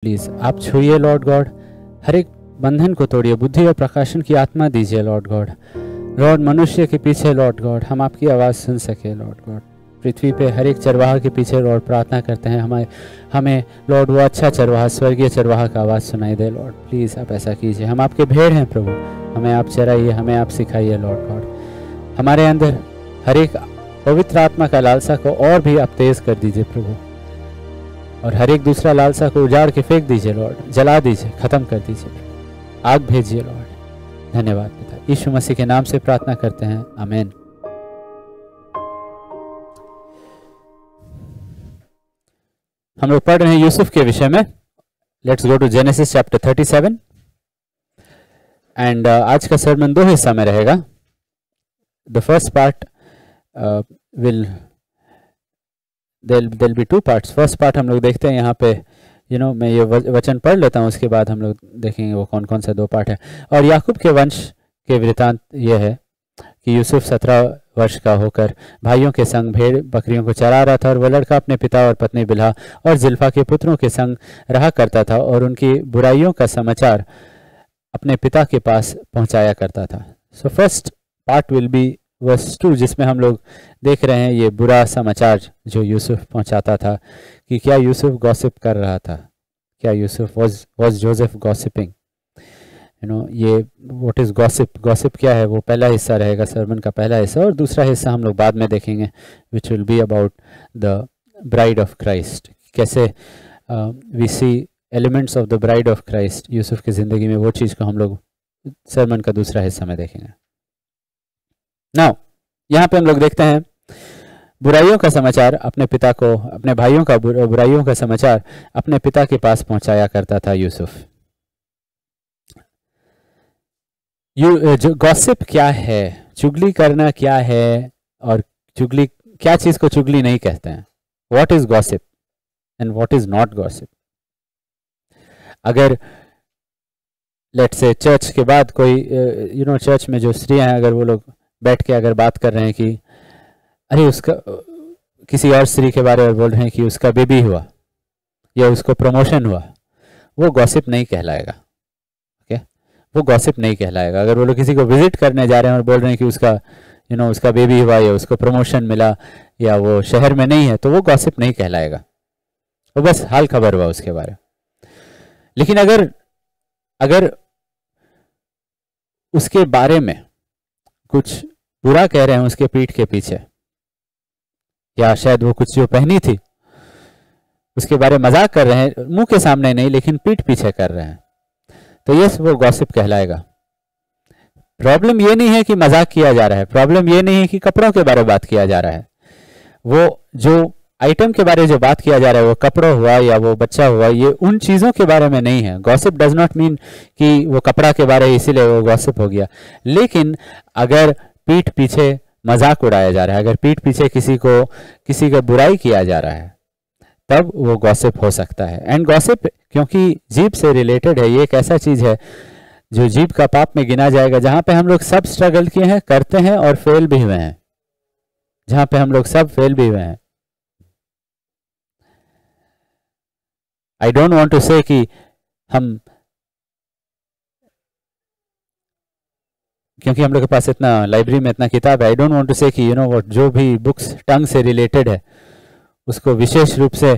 Please आप छूइए Lord God, हर एक बंधन को तोड़िए, बुद्धि और प्रकाशन की आत्मा दीजिए लॉर्ड गॉड। लॉर्ड मनुष्य के पीछे लॉर्ड गॉड हम आपकी आवाज़ सुन सके लॉर्ड गॉड। पृथ्वी पे हर एक चरवाहा के पीछे लॉर्ड प्रार्थना करते हैं, हमें लॉर्ड वो अच्छा चरवाहा, स्वर्गीय चरवाहा का आवाज़ सुनाई दे लॉर्ड। प्लीज़ आप ऐसा कीजिए, हम आपके भेड़ हैं प्रभु, हमें आप चराइए, हमें आप सिखाइए लॉर्ड गॉड। हमारे अंदर हर एक पवित्र आत्मा का लालसा को और भी आप तेज़ कर दीजिए प्रभु, और हर एक दूसरा लालसा को उजाड़ के फेंक दीजिए लॉर्ड, जला दीजिए, खत्म कर दीजिए, आग भेजिए लॉर्ड। धन्यवाद पिता, यीशु मसीह के नाम से प्रार्थना करते हैं, आमीन। हम लोग पढ़ रहे हैं यूसुफ के विषय में। Let's go to Genesis chapter 37 and आज का सर्मन दो हिस्सा में रहेगा। The first part will there'll be two parts। First part हम लोग देखते हैं यहाँ पे, मैं ये वचन पढ़ लेता हूँ, उसके बाद हम लोग देखेंगे वो कौन कौन सा दो पार्ट है। और याकूब के वंश के वृतांत ये है कि यूसुफ 17 वर्ष का होकर भाइयों के संग भेड़ बकरियों को चरा रहा था, और वह लड़का अपने पिता और पत्नी बिल्हा और जिल्फा के पुत्रों के संग रहा करता था, और उनकी बुराइयों का समाचार अपने पिता के पास पहुंचाया करता था। So first part will be verse 2, जिसमें हम लोग देख रहे हैं ये बुरा समाचार जो यूसुफ पहुंचाता था, कि क्या यूसुफ गॉसिप कर रहा था, क्या यूसुफ वाज जोसेफ गॉसिपिंग, ये व्हाट इज गॉसिप, गॉसिप क्या है, वो पहला हिस्सा रहेगा सर्मन का पहला हिस्सा, और दूसरा हिस्सा हम लोग बाद में देखेंगे which will be about the bride of Christ. कैसे we see elements of the bride of Christ Yusuf की ज़िंदगी में, वो चीज़ को हम लोग सर्मन का दूसरा हिस्सा में देखेंगे। नाउ यहाँ पे हम लोग देखते हैं बुराइयों का समाचार अपने पिता को, अपने भाइयों का बुराइयों का समाचार अपने पिता के पास पहुंचाया करता था यूसुफ। जो गॉसिप क्या है, चुगली करना क्या है, और चुगली क्या चीज को चुगली नहीं कहते हैं, what is gossip and what is not gossip. अगर लेट्स से चर्च के बाद कोई चर्च में जो स्त्रियां हैं, अगर वो लोग बैठ के अगर बात कर रहे हैं कि अरे उसका किसी और स्त्री के बारे में बोल रहे हैं कि उसका बेबी हुआ या उसको प्रमोशन हुआ, वो गॉसिप नहीं कहलाएगा। ओके, वो गॉसिप नहीं कहलाएगा। अगर वो लोग किसी को विजिट करने जा रहे हैं और बोल रहे हैं कि उसका उसका बेबी हुआ या उसको प्रमोशन मिला या वो शहर में नहीं है, तो वो गॉसिप नहीं कहलाएगा, वो बस हाल खबर हुआ उसके बारे में। लेकिन अगर उसके बारे में कुछ बुरा कह रहे हैं उसके पीठ के पीछे, या शायद वो कुछ जो पहनी थी उसके बारे में मजाक कर रहे हैं, मुंह के सामने नहीं लेकिन पीठ पीछे कर रहे हैं, तो यस वो गॉसिप कहलाएगा। प्रॉब्लम ये नहीं है कि मजाक किया जा रहा है, प्रॉब्लम ये नहीं है कि कपड़ों के बारे में बात किया जा रहा है, वो जो आइटम के बारे में जो बात किया जा रहा है, वो कपड़ा हुआ या वो बच्चा हुआ, ये उन चीज़ों के बारे में नहीं है। गॉसिप डज नॉट मीन कि वो कपड़ा के बारे में इसीलिए वो गॉसिप हो गया। लेकिन अगर पीठ पीछे मजाक उड़ाया जा रहा है, अगर पीठ पीछे किसी का बुराई किया जा रहा है, तब वो गॉसिप हो सकता है। एंड गॉसिप क्योंकि जीभ से रिलेटेड है, ये एक ऐसा चीज़ है जो जीभ का पाप में गिना जाएगा, जहाँ पे हम लोग सब स्ट्रगल किए हैं, करते हैं और फेल भी हुए हैं, जहाँ पे हम लोग सब फेल भी हुए हैं। आई डोंट वॉन्ट टू से कि हम, क्योंकि हम लोग के पास इतना लाइब्रेरी में इतना किताब है, आई डोंट वांट टू से कि व्हाट जो भी बुक्स टंग से रिलेटेड है उसको विशेष रूप से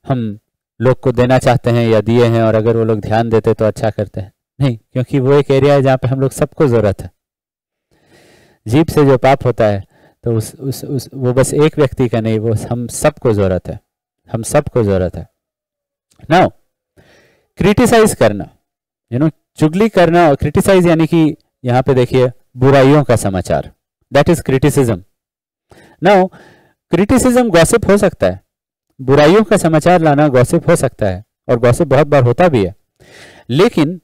हम लोग को देना चाहते हैं या दिए हैं, और अगर वो लोग ध्यान देते तो अच्छा करते हैं। नहीं, क्योंकि वो एक एरिया है जहाँ पे हम लोग सबको ज़रूरत है। जीभ से जो पाप होता है तो वो बस एक व्यक्ति का नहीं, वो हम सबको ज़रूरत है, हम सबको ज़रूरत है। नाउ क्रिटिसाइज करना, चुगली करना, और क्रिटिसाइज यानी कि यहाँ पे देखिए बुराइयों का समाचार, that is criticism. Now criticism gossip हो सकता है, बुराइयों का समाचार लाना गॉसिप हो सकता है, और गॉसिप बहुत बार होता भी है। लेकिन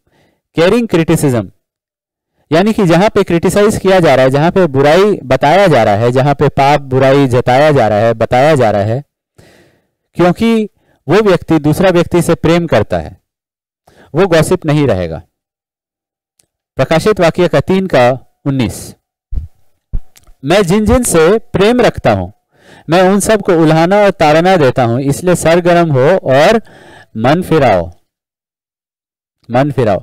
केयरिंग क्रिटिसिज्म यानी कि जहां पे क्रिटिसाइज किया जा रहा है, जहां पे बुराई बताया जा रहा है, जहां पे पाप बुराई जताया जा रहा है, बताया जा रहा है, क्योंकि वो व्यक्ति दूसरा व्यक्ति से प्रेम करता है, वो गॉसिप नहीं रहेगा। प्रकाशित वाक्य का 3:19, मैं जिन से प्रेम रखता हूं मैं उन सब को उल्हाना और ताड़ना देता हूं, इसलिए सरगर्म हो और मन फिराओ। मन फिराओ,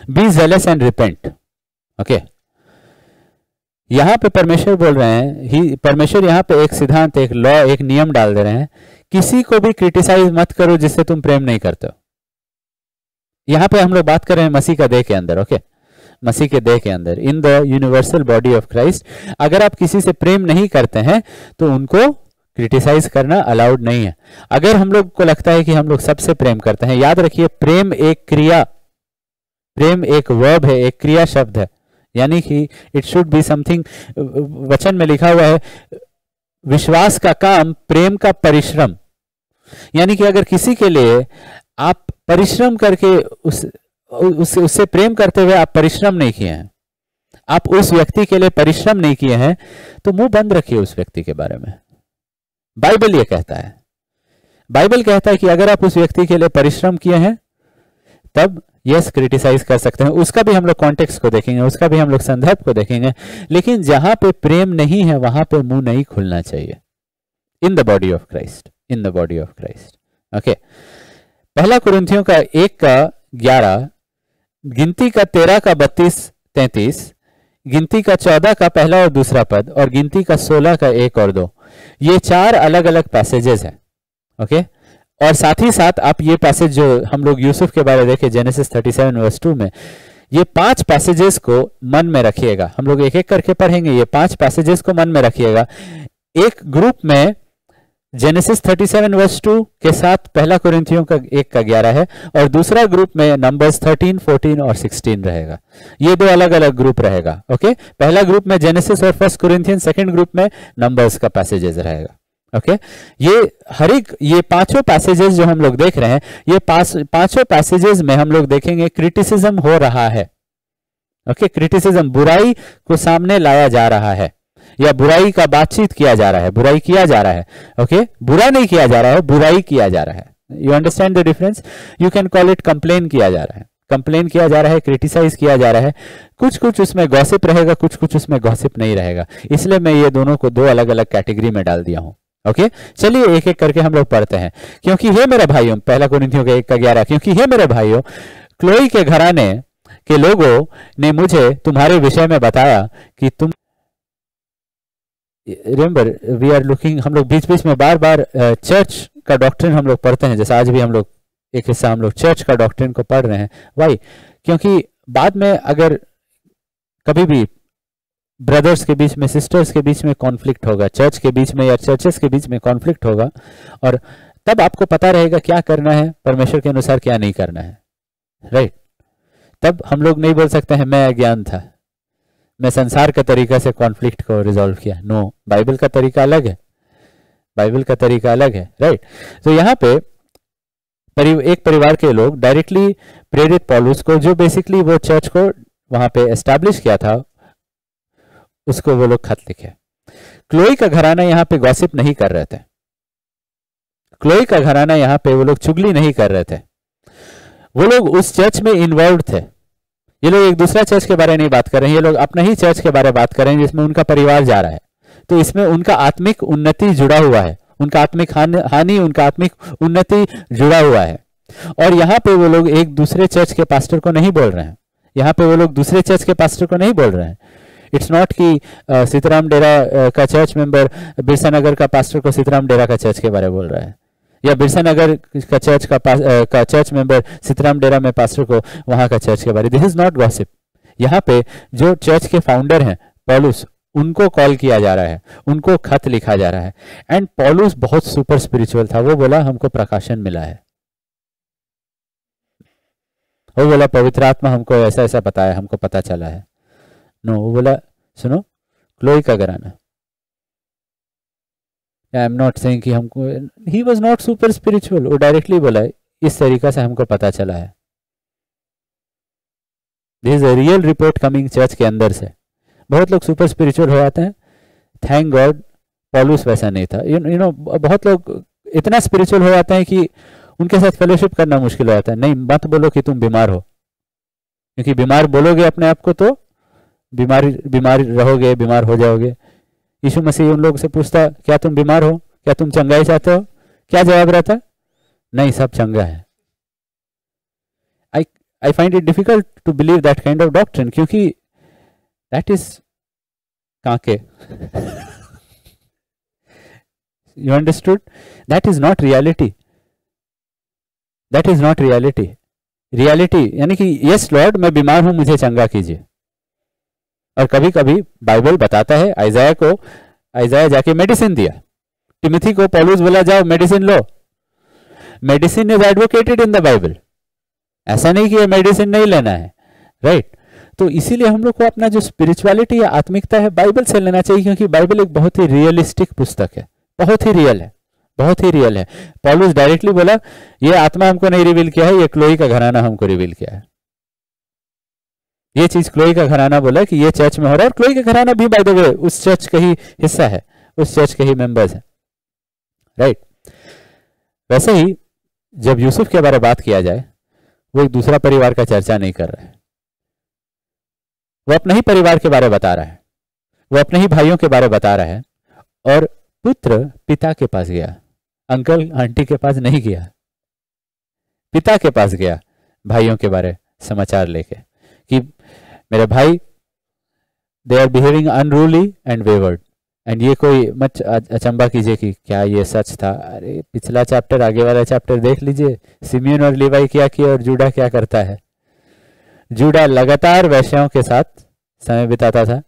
be jealous and repent. Okay, यहां पे परमेश्वर बोल रहे हैं, परमेश्वर यहां पे एक सिद्धांत, एक लॉ, एक नियम डाल दे रहे हैं, किसी को भी क्रिटिसाइज मत करो जिससे तुम प्रेम नहीं करते हो। यहां पे हम लोग बात कर रहे हैं मसीह का देह के अंदर। ओके, मसीह के देह के अंदर, in the universal body of Christ, अगर आप किसी से प्रेम नहीं करते हैं तो उनको क्रिटिसाइज करना अलाउड नहीं है। अगर हम लोग को लगता है कि हम लोग सबसे प्रेम करते हैं, याद रखिए प्रेम एक क्रिया, प्रेम एक वर्ब है, एक क्रिया शब्द है, यानी कि इट शुड बी समथिंग, वचन में लिखा हुआ है विश्वास का काम प्रेम का परिश्रम, यानी कि अगर किसी के लिए आप परिश्रम करके उससे प्रेम करते हुए आप परिश्रम नहीं किए हैं, आप उस व्यक्ति के लिए परिश्रम नहीं किए हैं, तो मुंह बंद रखिए उस व्यक्ति के बारे में। बाइबल ये कहता है, बाइबल कहता है कि अगर आप उस व्यक्ति के लिए परिश्रम किए हैं तब यस क्रिटिसाइज कर सकते हैं। उसका भी हम लोग कॉन्टेक्स्ट को देखेंगे, उसका भी हम लोग संदर्भ को देखेंगे, लेकिन जहां पे प्रेम नहीं है वहां पे मुंह नहीं खुलना चाहिए। In the body of Christ, in the body of Christ. Okay, पहला कुरिन्थियों का 1:11, गिनती का 13 का 32-33, गिनती का 14 का पहला और दूसरा पद, और गिनती का 16 का 1 और 2, ये 4 अलग अलग पैसेजेस हैं। ओके, और साथ ही साथ आप ये पैसेज जो हम लोग यूसुफ के बारे में देखे जेनेसिस 37:2 में, ये 5 पैसेजेस को मन में रखिएगा। हम लोग एक एक करके पढ़ेंगे, ये 5 पैसेजेस को मन में रखिएगा। एक ग्रुप में जेनेसिस 37:2 के साथ पहला कुरिन्थियों का 1:11 है, और दूसरा ग्रुप में नंबर्स 13, 14 और 16 रहेगा। ये 2 अलग अलग ग्रुप रहेगा। ओके, पहला ग्रुप में जेनेसिस और फर्स्ट कुरिन्थियन, सेकंड ग्रुप में नंबर्स का पैसेजेस रहेगा। ओके, ये 5 पैसेजेस जो हम लोग देख रहे हैं, ये 5 पैसेजेस में हम लोग देखेंगे क्रिटिसिज्म हो रहा है। ओके, क्रिटिसिज्म, बुराई को सामने लाया जा रहा है, या बुराई का बातचीत किया जा रहा है, बुराई किया जा रहा है। ओके, बुरा नहीं किया जा रहा है, बुराई किया जा रहा है। You understand the difference? You can call it complain किया जा रहा है, कंप्लेन किया जा रहा है, क्रिटिसाइज किया जा रहा है। कुछ कुछ उसमें गॉसिप रहेगा, कुछ कुछ उसमें गॉसिप नहीं रहेगा, इसलिए मैं ये दोनों को 2 अलग अलग कैटेगरी में डाल दिया हूं। ओके, चलिए एक एक करके हम लोग पढ़ते हैं। क्योंकि हे मेरे भाइयों, पहला कुरिन्थियों के 1:11, क्योंकि हे मेरे भाइयों, क्लोई के घराने के लोगों ने मुझे तुम्हारे विषय में बताया कि तुम, रिमेंबर वी आर लुकिंग, हम लोग बीच बीच में बार बार चर्च का डॉक्ट्रिन हम लोग पढ़ते हैं, जैसे आज भी हम लोग एक हिस्सा हम लोग चर्च का डॉक्ट्रिन को पढ़ रहे हैं। वाई? क्योंकि बाद में अगर कभी भी ब्रदर्स के बीच में, सिस्टर्स के बीच में कॉन्फ्लिक्ट होगा, चर्च के बीच में या चर्चेस के बीच में कॉन्फ्लिक्ट होगा, और तब आपको पता रहेगा क्या करना है परमेश्वर के अनुसार, क्या नहीं करना है। राइट? तब हम लोग नहीं बोल सकते हैं मैं अज्ञान था, मैं संसार के तरीका से कॉन्फ्लिक्ट को रिजॉल्व किया। नो, बाइबल का तरीका अलग है, बाइबल का तरीका अलग है। राइट? तो यहाँ पे एक परिवार के लोग डायरेक्टली प्रेरित पौलुस को, जो बेसिकली वो चर्च को वहां पे एस्टैब्लिश किया था, उसको वो लोग खत लिखे। क्लोई का घराना यहाँ पे गॉसिप नहीं कर रहे थे, क्लोई का घराना यहाँ पे वो लोग चुगली नहीं कर रहे थे, वो लोग उस चर्च में इन्वॉल्व थे। ये लोग एक दूसरा चर्च के बारे में नहीं बात कर रहे हैं, ये लोग अपने ही चर्च के बारे में बात कर रहे हैं जिसमें उनका परिवार जा रहा है। तो इसमें उनका आत्मिक उन्नति जुड़ा हुआ है, उनका आत्मिक हानि, उनका आत्मिक उन्नति जुड़ा हुआ है। और यहाँ पे वो लोग एक दूसरे चर्च के पास्टर को नहीं बोल रहे हैं, यहाँ पे वो लोग दूसरे चर्च के पास्टर को नहीं बोल रहे हैं। इट्स नॉट कि सीताराम डेरा का चर्च मेंबर बिरसा नगर का पास्टर को सीताराम डेरा का चर्च के बारे में बोल रहा है, या बिरसा नगर का चर्च मेंबर सीताराम डेरा में पास्टर को वहां का चर्च के बारे। This is not gossip. यहाँ पे जो चर्च के फाउंडर हैं पौलुस, उनको कॉल किया जा रहा है, उनको खत लिखा जा रहा है। एंड पौलुस बहुत सुपर स्पिरिचुअल था, वो बोला हमको प्रकाशन मिला है, वो बोला पवित्र आत्मा हमको ऐसा ऐसा बताया, हमको पता चला है। नो, वो बोला सुनो, क्लोई का घराना, आई एम नॉट सेइंग कि हमको, he was not super spiritual, वो डायरेक्टली बोला इस तरीका से हमको पता चला है। This is a real report coming church के अंदर से। बहुत लोग सुपर स्पिरिचुअल हो जाते हैं, थैंक गॉड पौलुस वैसा नहीं था। यू नो बहुत लोग इतना स्पिरिचुअल हो जाते हैं कि उनके साथ फेलोशिप करना मुश्किल हो जाता है। नहीं, मत बोलो कि तुम बीमार हो, क्योंकि बीमार बोलोगे अपने आप को तो बीमार रहोगे, बीमार हो जाओगे। यीशु मसीह उन लोगों से पूछता क्या तुम बीमार हो, क्या तुम चंगाई चाहते हो, क्या जवाब रहता? नहीं, सब चंगा है। I find it difficult to believe that kind of doctrine, क्योंकि दैट इज कांके. You understood? That is not reality. That is not reality. Reality यानी कि यस लॉर्ड मैं बीमार हूं, मुझे चंगा कीजिए. और कभी कभी बाइबल बताता है, आइजाया जाके मेडिसिन दिया, टिमोथी को पौलुस बोला जाओ medicine low. Medicine is advocated in the Bible. ऐसा नहीं कि ये मेडिसिन नहीं लेना है, राइट? तो इसीलिए हम लोग को अपना जो स्पिरिचुअलिटी या आत्मिकता है बाइबल से लेना चाहिए, क्योंकि बाइबल एक बहुत ही रियलिस्टिक पुस्तक है, बहुत ही रियल है, बहुत ही रियल है. पौलुस डायरेक्टली बोला ये आत्मा हमको नहीं रिवील किया है, ये क्लोई का घराना हमको रिवील किया है. ये चीज क्लोई का घराना बोला कि ये चर्च में हो रहा है, और क्लोई का घराना भी बाय द वे उस चर्च का ही हिस्सा है, उस चर्च के ही मेंबर्स हैं, राइट? वैसे ही जब यूसुफ के बारे में बात किया जाए, वो एक दूसरा परिवार का चर्चा नहीं कर रहा है, वो अपने ही परिवार के बारे में बता रहा है, वो अपने ही भाइयों के बारे में बता रहा है. और पुत्र पिता के पास गया, अंकल आंटी के पास नहीं गया, पिता के पास गया भाइयों के बारे समाचार लेके कि मेरे भाई they are behaving unruly and wayward. And ये कोई मत अचंबा कीजिए कि क्या ये सच था. अरे पिछला चैप्टर, आगे वाला चैप्टर देख लीजिए, सिमियन और लीवाई क्या किया और जूडा क्या करता है. जूडा लगातार वैश्याओं के साथ समय बिताता था,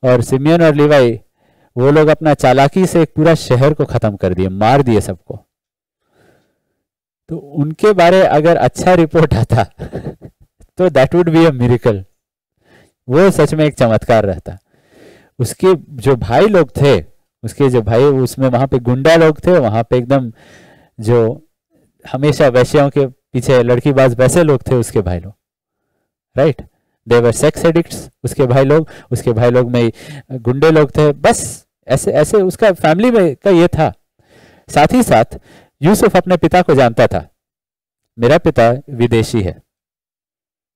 और सिमियन और लीवाई वो लोग अपना चालाकी से एक पूरा शहर को खत्म कर दिए, मार दिए सबको. तो उनके बारे अगर अच्छा रिपोर्ट आता तो that would be a miracle. वो सच में एक चमत्कार रहता. उसके जो भाई लोग थे, उसके जो भाई, उसमें वहां पे गुंडा लोग थे, वहां पे एकदम जो हमेशा वैश्याओं के पीछे लड़कीबाज वैसे लोग थे उसके भाई लोग, राइट? दे वर सेक्स एडिक्ट्स उसके भाई लोग में गुंडे लोग थे. बस ऐसे ऐसे उसका फैमिली में का ये था. साथ ही साथ यूसुफ अपने पिता को जानता था, मेरा पिता विदेशी है,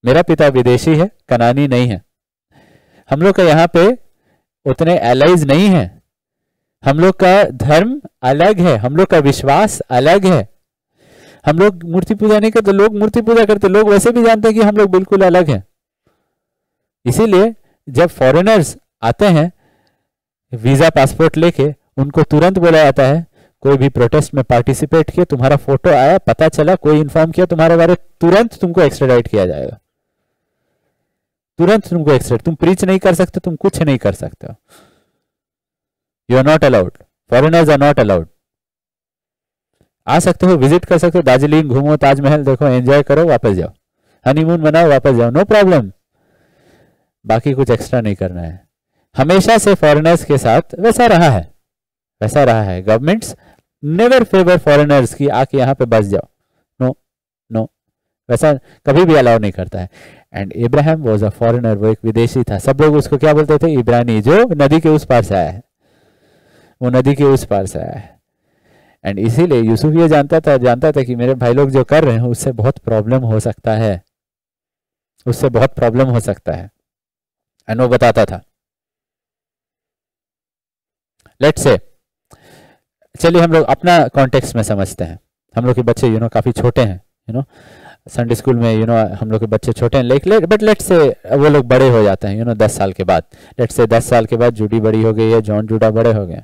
मेरा पिता विदेशी है, कनानी नहीं है. हम लोग का यहाँ पे उतने एलाइज नहीं है, हम लोग का धर्म अलग है, हम लोग का विश्वास अलग है. हम लोग मूर्ति पूजा नहीं करते, लोग मूर्ति पूजा करते. लोग वैसे भी जानते हैं कि हम लोग बिल्कुल अलग हैं. इसीलिए जब फॉरेनर्स आते हैं वीजा पासपोर्ट लेके, उनको तुरंत बोला जाता है कोई भी प्रोटेस्ट में पार्टिसिपेट किया, तुम्हारा फोटो आया, पता चला, कोई इन्फॉर्म किया तुम्हारे बारे, तुरंत तुमको एक्स्ट्राडाइट किया जाएगा, तुरंत तुमको एक्स्ट्राडाइट. तुम प्रीच नहीं कर सकते, तुम कुछ नहीं कर सकते, you are not allowed. Foreigners are not allowed. आ सकते हो, विजिट कर सकते हो, दार्जिलिंग घूमो, ताजमहल देखो, एंजॉय करो, वापस जाओ, हनीमून मनाओ, वापस जाओ, नो प्रॉब्लम. बाकी कुछ एक्स्ट्रा नहीं करना है. हमेशा से फॉरेनर्स के साथ वैसा रहा है, वैसा रहा है. गवर्नमेंट्स नेवर फेवर फॉरेनर्स की आके यहाँ पे बस जाओ, नो नो, वैसा कभी भी अलाउ नहीं करता है. And Ibrahim was a foreigner, वो एक विदेशी था. सब लोग उसको क्या बोलते थे? इब्रानी, जो नदी के उस पार से आया है, वो नदी के उस पार से आया है. एंड इसीलिए यूसुफ ये जानता था कि मेरे भाई लोग जो कर रहे हैं उससे बहुत प्रॉब्लम हो सकता है, उससे बहुत प्रॉब्लम हो सकता है. एंड वो बताता था. लेट्स से, चलिए हम लोग अपना कॉन्टेक्स्ट में समझते हैं. हम लोग के बच्चे काफी छोटे हैं, संडे स्कूल में हम लोग के बच्चे छोटे हैं, बट लेट्स से वो लोग बड़े हो जाते हैं 10 साल के बाद. लेट्स से 10 साल के बाद जूडी बड़ी हो गई है, जॉन जूडा बड़े हो गए.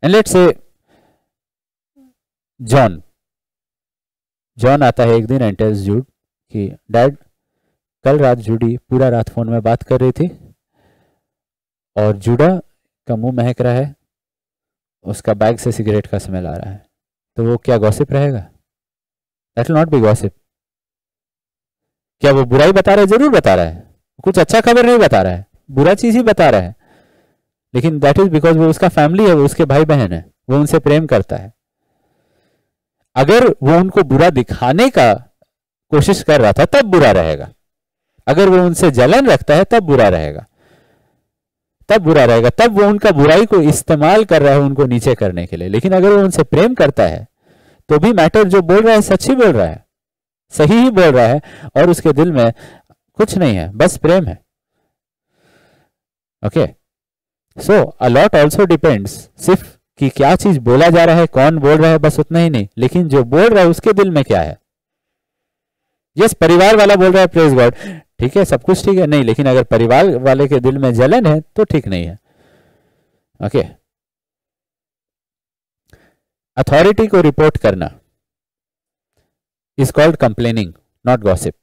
एंड लेट्स से जॉन आता है एक दिन एंड टेल्स जूड कि डैड, कल रात जूडी पूरा रात फोन में बात कर रही थी और जूडा का मुंह महक रहा है, उसका बैग से सिगरेट का स्मेल आ रहा है. तो वो क्या गॉसिप रहेगा? That will not be gossip. क्या वो बुराई बता रहा है? जरूर बता रहा है, कुछ अच्छा खबर नहीं बता रहा है, बुरा चीज ही बता रहा है. लेकिन दैट इज बिकॉज वो उसका फैमिली है, वो उसके भाई बहन है, वो उनसे प्रेम करता है. अगर वो उनको बुरा दिखाने का कोशिश कर रहा था तब बुरा रहेगा. अगर वो उनसे जलन रखता है तब बुरा रहेगा, तब बुरा रहेगा. तब वो उनका बुराई को इस्तेमाल कर रहा है उनको नीचे करने के लिए. लेकिन अगर वो उनसे प्रेम करता है तो भी मैटर जो बोल रहा है सच ही बोल रहा है, सही ही बोल रहा है, और उसके दिल में कुछ नहीं है, बस प्रेम है. Okay, so a lot also depends. सिर्फ कि क्या चीज बोला जा रहा है, कौन बोल रहा है, बस उतना ही नहीं, लेकिन जो बोल रहा है उसके दिल में क्या है. यस, परिवार वाला बोल रहा है प्रेज गॉड, ठीक है, सब कुछ ठीक है, नहीं, लेकिन अगर परिवार वाले के दिल में जलन है तो ठीक नहीं है। ओके, अथॉरिटी को रिपोर्ट करना is called complaining, not gossip.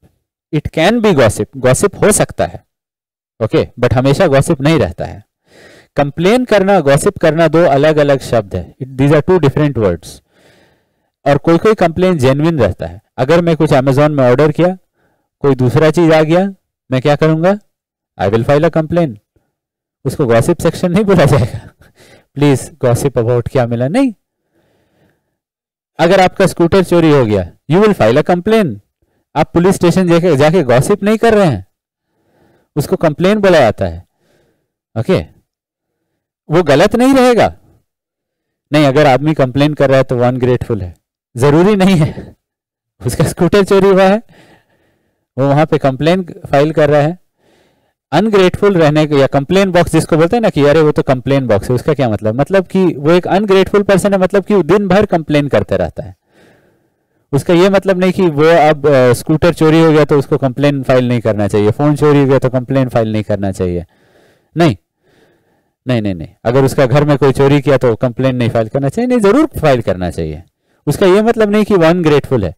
It can be gossip, gossip हो सकता है, ओके, बट हमेशा गॉसिप नहीं रहता है। कंप्लेन करना, गॉसिप करना दो अलग अलग शब्द है, these are two different words. और कोई कोई कंप्लेन जेन्युइन रहता है। अगर मैं कुछ अमेजोन में ऑर्डर किया, कोई दूसरा चीज आ गया, मैं क्या करूंगा? I will file a complain. उसको गॉसिप सेक्शन नहीं बोला जाएगा प्लीज गॉसिप अबाउट क्या मिला, नहीं। अगर आपका स्कूटर चोरी हो गया, you will file a complain. आप पुलिस स्टेशन जाके गॉसिप नहीं कर रहे हैं, उसको कंप्लेन बोला जाता है। ओके, वो गलत नहीं रहेगा। नहीं, अगर आदमी कंप्लेन कर रहा है तो वो अनग्रेटफुल है, जरूरी नहीं है। उसका स्कूटर चोरी हुआ है, वो वहां पे कंप्लेन फाइल कर रहा है। अनग्रेटफुल रहने को, या कंप्लेन बॉक्स जिसको बोलते हैं ना कि अरे वो तो कंप्लेन बॉक्स है, उसका क्या मतलब? मतलब कि वो एक अनग्रेटफुल पर्सन है, मतलब कि वो दिन भर कंप्लेन करते रहता है। उसका ये मतलब नहीं कि वो अब स्कूटर चोरी हो गया तो उसको कंप्लेन फाइल नहीं करना चाहिए, फोन चोरी हो गया तो कंप्लेन फाइल नहीं करना चाहिए। नहीं नहीं नहीं नहीं, अगर उसका घर में कोई चोरी किया तो कंप्लेन नहीं फाइल करना चाहिए, नहीं, जरूर फाइल करना चाहिए। उसका ये मतलब नहीं कि वो अनग्रेटफुल है।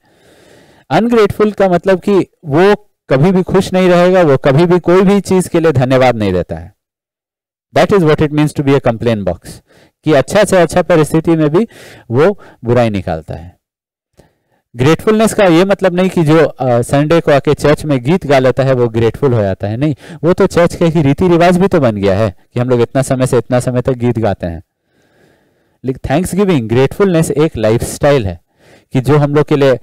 अनग्रेटफुल का मतलब कि वो कभी भी खुश नहीं रहेगा, वो कभी भी कोई भी चीज के लिए धन्यवाद नहीं देता है। That is what it means to be a complain box, कि अच्छा से अच्छा परिस्थिति में भी वो बुराई निकालता है। ग्रेटफुलनेस का ये मतलब नहीं कि जो संडे को आके चर्च में गीत गा लेता है वो ग्रेटफुल हो जाता है, नहीं। वो तो चर्च का ही रीति रिवाज भी तो बन गया है कि हम लोग इतना समय से इतना समय तक गीत गाते हैं। लेकिन थैंक्स गिविंग, ग्रेटफुलनेस एक लाइफस्टाइल है कि जो हम लोग के लिए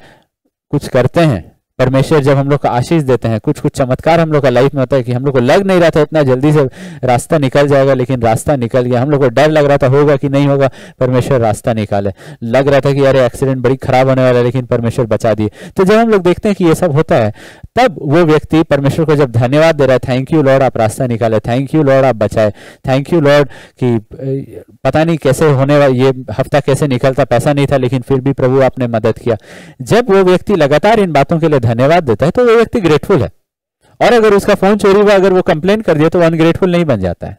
कुछ करते हैं, परमेश्वर जब हम लोग को आशीष देते हैं, कुछ कुछ चमत्कार हम लोग का लाइफ में होता है कि हम लोग को लग नहीं रहा था इतना जल्दी से रास्ता निकल जाएगा, लेकिन रास्ता निकल गया। हम लोग को डर लग रहा था होगा कि नहीं होगा, परमेश्वर रास्ता निकाले। लग रहा था कि अरे एक्सीडेंट बड़ी खराब होने वाला है, लेकिन परमेश्वर बचा दिए। तो जब हम लोग देखते हैं कि ये सब होता है, तब वो व्यक्ति परमेश्वर को जब धन्यवाद दे रहा है, थैंक यू लॉर्ड आप रास्ता निकाले, थैंक यू लॉर्ड आप बचाए, थैंक यू लॉर्ड कि पता नहीं कैसे होने वाला, ये हफ्ता कैसे निकलता, पैसा नहीं था लेकिन फिर भी प्रभु आपने मदद किया। जब वो व्यक्ति लगातार इन बातों के लिए धन्यवाद देता है तो वो व्यक्ति ग्रेटफुल है। और अगर उसका फोन चोरी हुआ, अगर वो कंप्लेन कर दिया तो वो अनग्रेटफुल नहीं बन जाता है,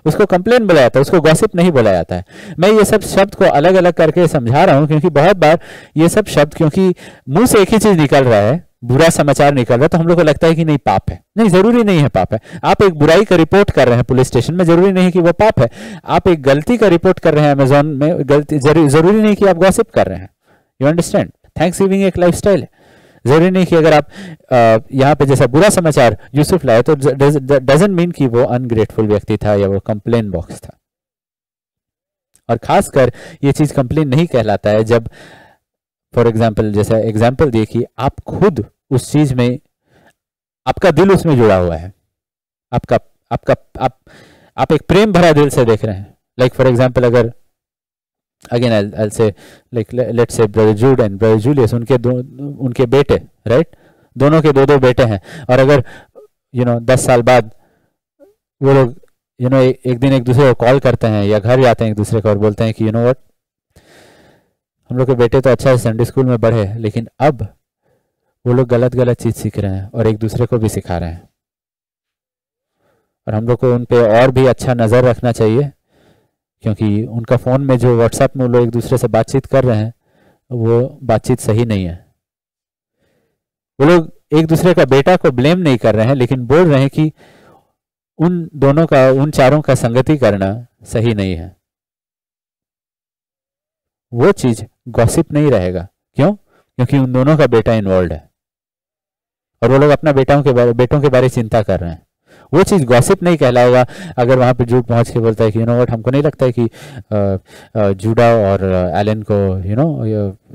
उसको कंप्लेन बोला जाता है, उसको गॉसिप नहीं बोला जाता है। मैं ये सब शब्द को अलग अलग करके समझा रहा हूं क्योंकि बहुत बार ये सब शब्द, क्योंकि मुंह से एक ही चीज निकल रहा है, बुरा समाचार निकल रहा है, तो हम लोग को लगता है कि नहीं पाप है। नहीं, जरूरी नहीं है पाप है। आप एक बुराई का रिपोर्ट कर रहे हैं पुलिस स्टेशन में, जरूरी नहीं कि वो पाप है। आप एक गलती का रिपोर्ट कर रहे हैं अमेजोन में, गलती जरूरी नहीं कि आप गॉसिप कर रहे हैं। You understand? थैंक्स गिविंग एक लाइफस्टाइल है। जरूरी नहीं कि अगर आप यहाँ पे जैसा बुरा समाचार यूसुफ लाए तो डजंट मीन कि वो अनग्रेटफुल व्यक्ति था या वो कंप्लेन बॉक्स था। और खासकर ये चीज कंप्लेन नहीं कहलाता है जब, फॉर एग्जाम्पल, जैसा एग्जाम्पल दिए कि आप खुद उस चीज में, आपका दिल उसमें जुड़ा हुआ है, आपका आपका आप एक प्रेम भरा दिल से देख रहे हैं। लाइक फॉर एग्जाम्पल, अगर again I'll say like let's say brother Jude and brother Julius, उनके बेटे, राइट, दोनों के दो बेटे हैं, और अगर 10 साल बाद वो लोग एक दिन एक दूसरे को कॉल करते हैं या घर जाते हैं एक दूसरे को और बोलते हैं कि यू नो व्हाट, हम लोग के बेटे तो अच्छा है संडे स्कूल में पढ़े, लेकिन अब वो लोग गलत गलत चीज सीख रहे हैं और एक दूसरे को भी सिखा रहे हैं, और हम लोग को उन पे और भी अच्छा नजर रखना चाहिए, क्योंकि उनका फोन में जो व्हाट्सएप में वो लोग एक दूसरे से बातचीत कर रहे हैं वो बातचीत सही नहीं है। वो लोग एक दूसरे का बेटा को ब्लेम नहीं कर रहे हैं, लेकिन बोल रहे हैं कि उन चारों का संगति करना सही नहीं है। वो चीज गॉसिप नहीं रहेगा। क्यों? क्योंकि उन दोनों का बेटा इन्वॉल्व है और वो लोग अपना बेटों के बारे चिंता कर रहे हैं। वो चीज गॉसिप नहीं कहलाएगा। अगर वहां पे जूड पहुंच के बोलता है कि व्हाट, हमको नहीं लगता है कि जूडा और एलन को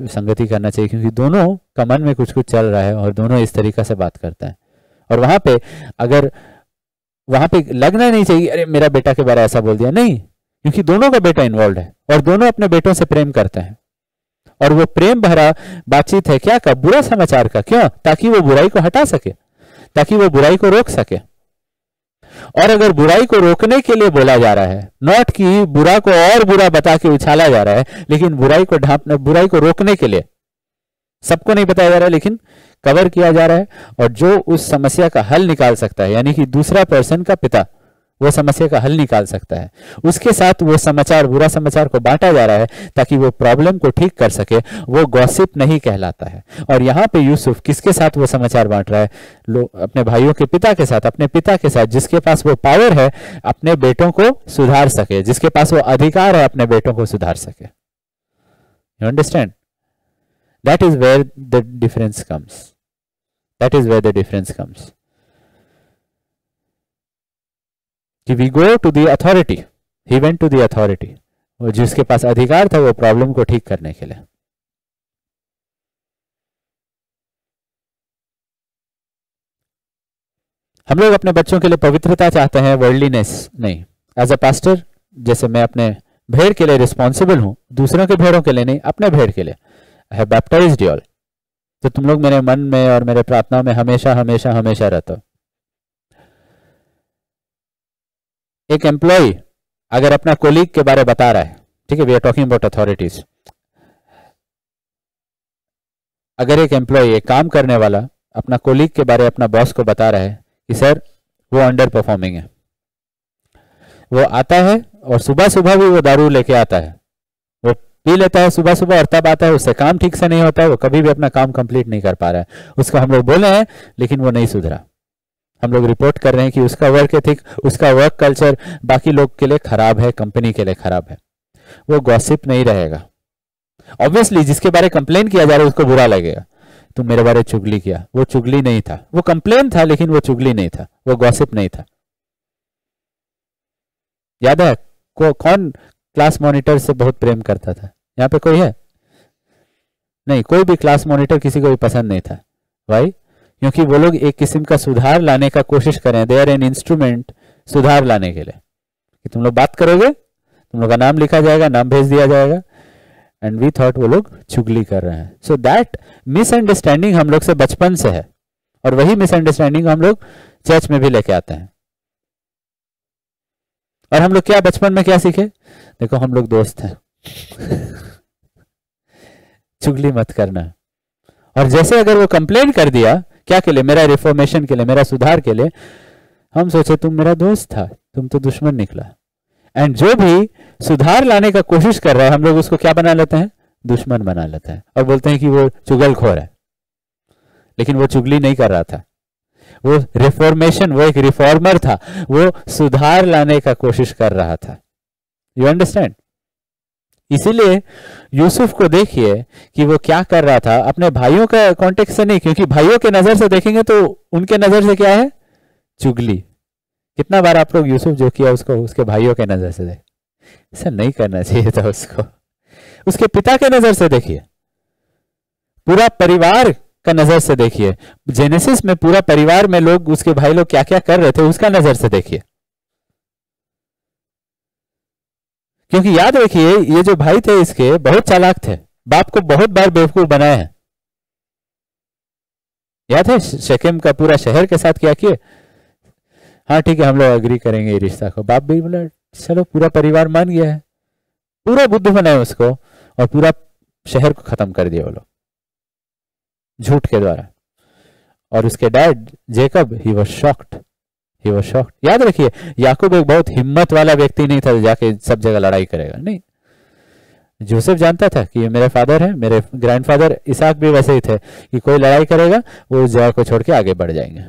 संगति करना चाहिए, क्योंकि दोनों का मन में कुछ कुछ चल रहा है और दोनों इस तरीका से बात करते हैं। और वहां पे लगना नहीं चाहिए अरे मेरा बेटा के बारे ऐसा बोल दिया, नहीं, क्योंकि दोनों का बेटा इन्वॉल्व है और दोनों अपने बेटों से प्रेम करते हैं, और वो प्रेम भरा बातचीत है क्या का, बुरा समाचार का। क्यों? ताकि वो बुराई को हटा सके, ताकि वो बुराई को रोक सके। और अगर बुराई को रोकने के लिए बोला जा रहा है, नॉट कि बुरा को और बुरा बता के उछाला जा रहा है, लेकिन बुराई को रोकने के लिए, सबको नहीं बताया जा रहा है, लेकिन कवर किया जा रहा है, और जो उस समस्या का हल निकाल सकता है, यानी कि दूसरा पर्सन का पिता वो समस्या का हल निकाल सकता है, उसके साथ वो समाचार, बुरा समाचार को बांटा जा रहा है ताकि वो प्रॉब्लम को ठीक कर सके, वो गॉसिप नहीं कहलाता है। और यहाँ पे यूसुफ किसके साथ वो समाचार बांट रहा है? अपने भाइयों के पिता के साथ, अपने पिता के साथ, जिसके पास वो पावर है अपने बेटों को सुधार सके, जिसके पास वो अधिकार है अपने बेटों को सुधार सके। You understand? That is where the difference comes, that is where the difference comes. कि we go to the authority, he went to the authority, वो जिसके पास अधिकार था वो प्रॉब्लम को ठीक करने के लिए। हम लोग अपने बच्चों के लिए पवित्रता चाहते हैं, वर्ल्डलीनेस नहीं। एज अ पास्टर, जैसे मैं अपने भेड़ के लिए रिस्पॉन्सिबल हूं, दूसरों के भेड़ों के लिए नहीं, अपने भेड़ के लिए। I have baptised you all, तो तुम लोग मेरे मन में और मेरे प्रार्थना में हमेशा हमेशा हमेशा रहते हो। एक एम्प्लॉय अगर अपना कोलीग के बारे बता रहा है, ठीक है, we are talking about authorities. अगर एक एम्प्लॉय, एक काम करने वाला अपना कोलीग के बारे अपना बॉस को बता रहा है कि सर वो अंडर परफॉर्मिंग है, वो आता है और सुबह सुबह भी वो दारू लेके आता है, वो पी लेता है सुबह सुबह और तब आता है, उससे काम ठीक से नहीं होता है, वो कभी भी अपना काम कंप्लीट नहीं कर पा रहा है। उसको हम लोग बोले हैं लेकिन वो नहीं सुधरा। हम लोग रिपोर्ट कर रहे हैं कि उसका वर्क एथिक, उसका वर्क कल्चर बाकी लोग के लिए खराब है, कंपनी के लिए खराब है। वो गॉसिप नहीं रहेगा। ऑब्वियसली जिसके बारे कंप्लेन किया जा रहा है उसको बुरा लगेगा, तुम मेरे बारे चुगली किया। वो चुगली नहीं था, वो कंप्लेन था, लेकिन वो चुगली नहीं था, वो गॉसिप नहीं था। याद है कौन क्लास मॉनिटर से बहुत प्रेम करता था? यहाँ पे कोई है? नहीं, कोई भी क्लास मॉनिटर किसी को भी पसंद नहीं था। भाई क्योंकि वो लोग एक किस्म का सुधार लाने का कोशिश करें, दे आर एन इंस्ट्रूमेंट सुधार लाने के लिए, कि तुम लोग बात करोगे, तुम लोग का नाम लिखा जाएगा, नाम भेज दिया जाएगा, एंड वी थॉट वो लोग चुगली कर रहे हैं। सो दैट मिसअंडरस्टैंडिंग हम लोग से बचपन से है, और वही मिसअंडरस्टैंडिंग हम लोग चर्च में भी लेके आते हैं। और हम लोग क्या बचपन में क्या सीखे? देखो हम लोग दोस्त हैं चुगली मत करना। और जैसे अगर वो कंप्लेन कर दिया, क्या के लिए? मेरा रिफॉर्मेशन के लिए, मेरा सुधार के लिए, हम सोचे तुम मेरा दोस्त था, तुम तो दुश्मन निकला। एंड जो भी सुधार लाने का कोशिश कर रहा है, हम लोग उसको क्या बना लेते हैं? दुश्मन बना लेते हैं, और बोलते हैं कि वो चुगलखोर है। लेकिन वो चुगली नहीं कर रहा था, वो रिफॉर्मेशन, वो एक रिफॉर्मर था, वो सुधार लाने का कोशिश कर रहा था। You understand? इसीलिए यूसुफ को देखिए कि वो क्या कर रहा था, अपने भाइयों का कॉन्टेक्स्ट से नहीं, क्योंकि भाइयों के नजर से देखेंगे तो उनके नजर से क्या है? चुगली। कितना बार आप लोग यूसुफ जो किया उसको उसके भाइयों के नजर से देख, ऐसा नहीं करना चाहिए था उसको। उसके पिता के नजर से देखिए, पूरा परिवार का नजर से देखिए। जेनेसिस में पूरा परिवार में लोग, उसके भाई लोग क्या क्या कर रहे थे उसका नजर से देखिए। क्योंकि याद रखिए ये जो भाई थे इसके बहुत चालाक थे, बाप को बहुत बार बेवकूफ बनाए हैं। याद है शकेम का पूरा शहर के साथ क्या किए? हाँ ठीक है हम लोग एग्री करेंगे ये रिश्ता को। बाप भी बोला चलो, पूरा परिवार मान गया है, पूरा बुद्धू बनाए उसको, और पूरा शहर को खत्म कर दिया वो लोग झूठ के द्वारा। और उसके dad Jacob, he was shocked, he was shocked. याद रखिए याकूब एक बहुत हिम्मत वाला व्यक्ति नहीं था जाके सब जगह लड़ाई करेगा, नहीं। जोसेफ जानता था कि ये मेरे फादर है, मेरे ग्रैंडफादर इसहाक भी वैसे ही थे कि कोई लड़ाई करेगा वो उस जगह को छोड़ के आगे बढ़ जाएंगे।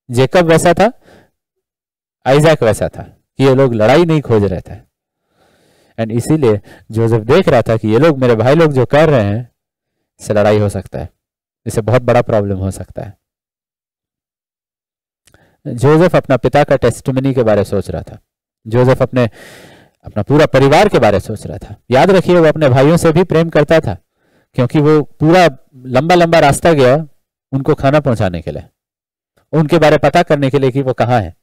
जेकब वैसा था, आइजैक वैसा था कि ये लोग लड़ाई नहीं खोज रहे थे। एंड इसीलिए जोसेफ देख रहा था कि ये लोग, मेरे भाई लोग जो कर रहे हैं, इससे लड़ाई हो सकता है, इससे बहुत बड़ा प्रॉब्लम हो सकता है। जोसेफ अपना पिता का टेस्टिमनी के बारे में सोच रहा था, जोसेफ अपना पूरा परिवार के बारे में सोच रहा था। याद रखिए वो अपने भाइयों से भी प्रेम करता था, क्योंकि वो पूरा लंबा लंबा रास्ता गया उनको खाना पहुंचाने के लिए, उनके बारे में पता करने के लिए कि वो कहाँ है।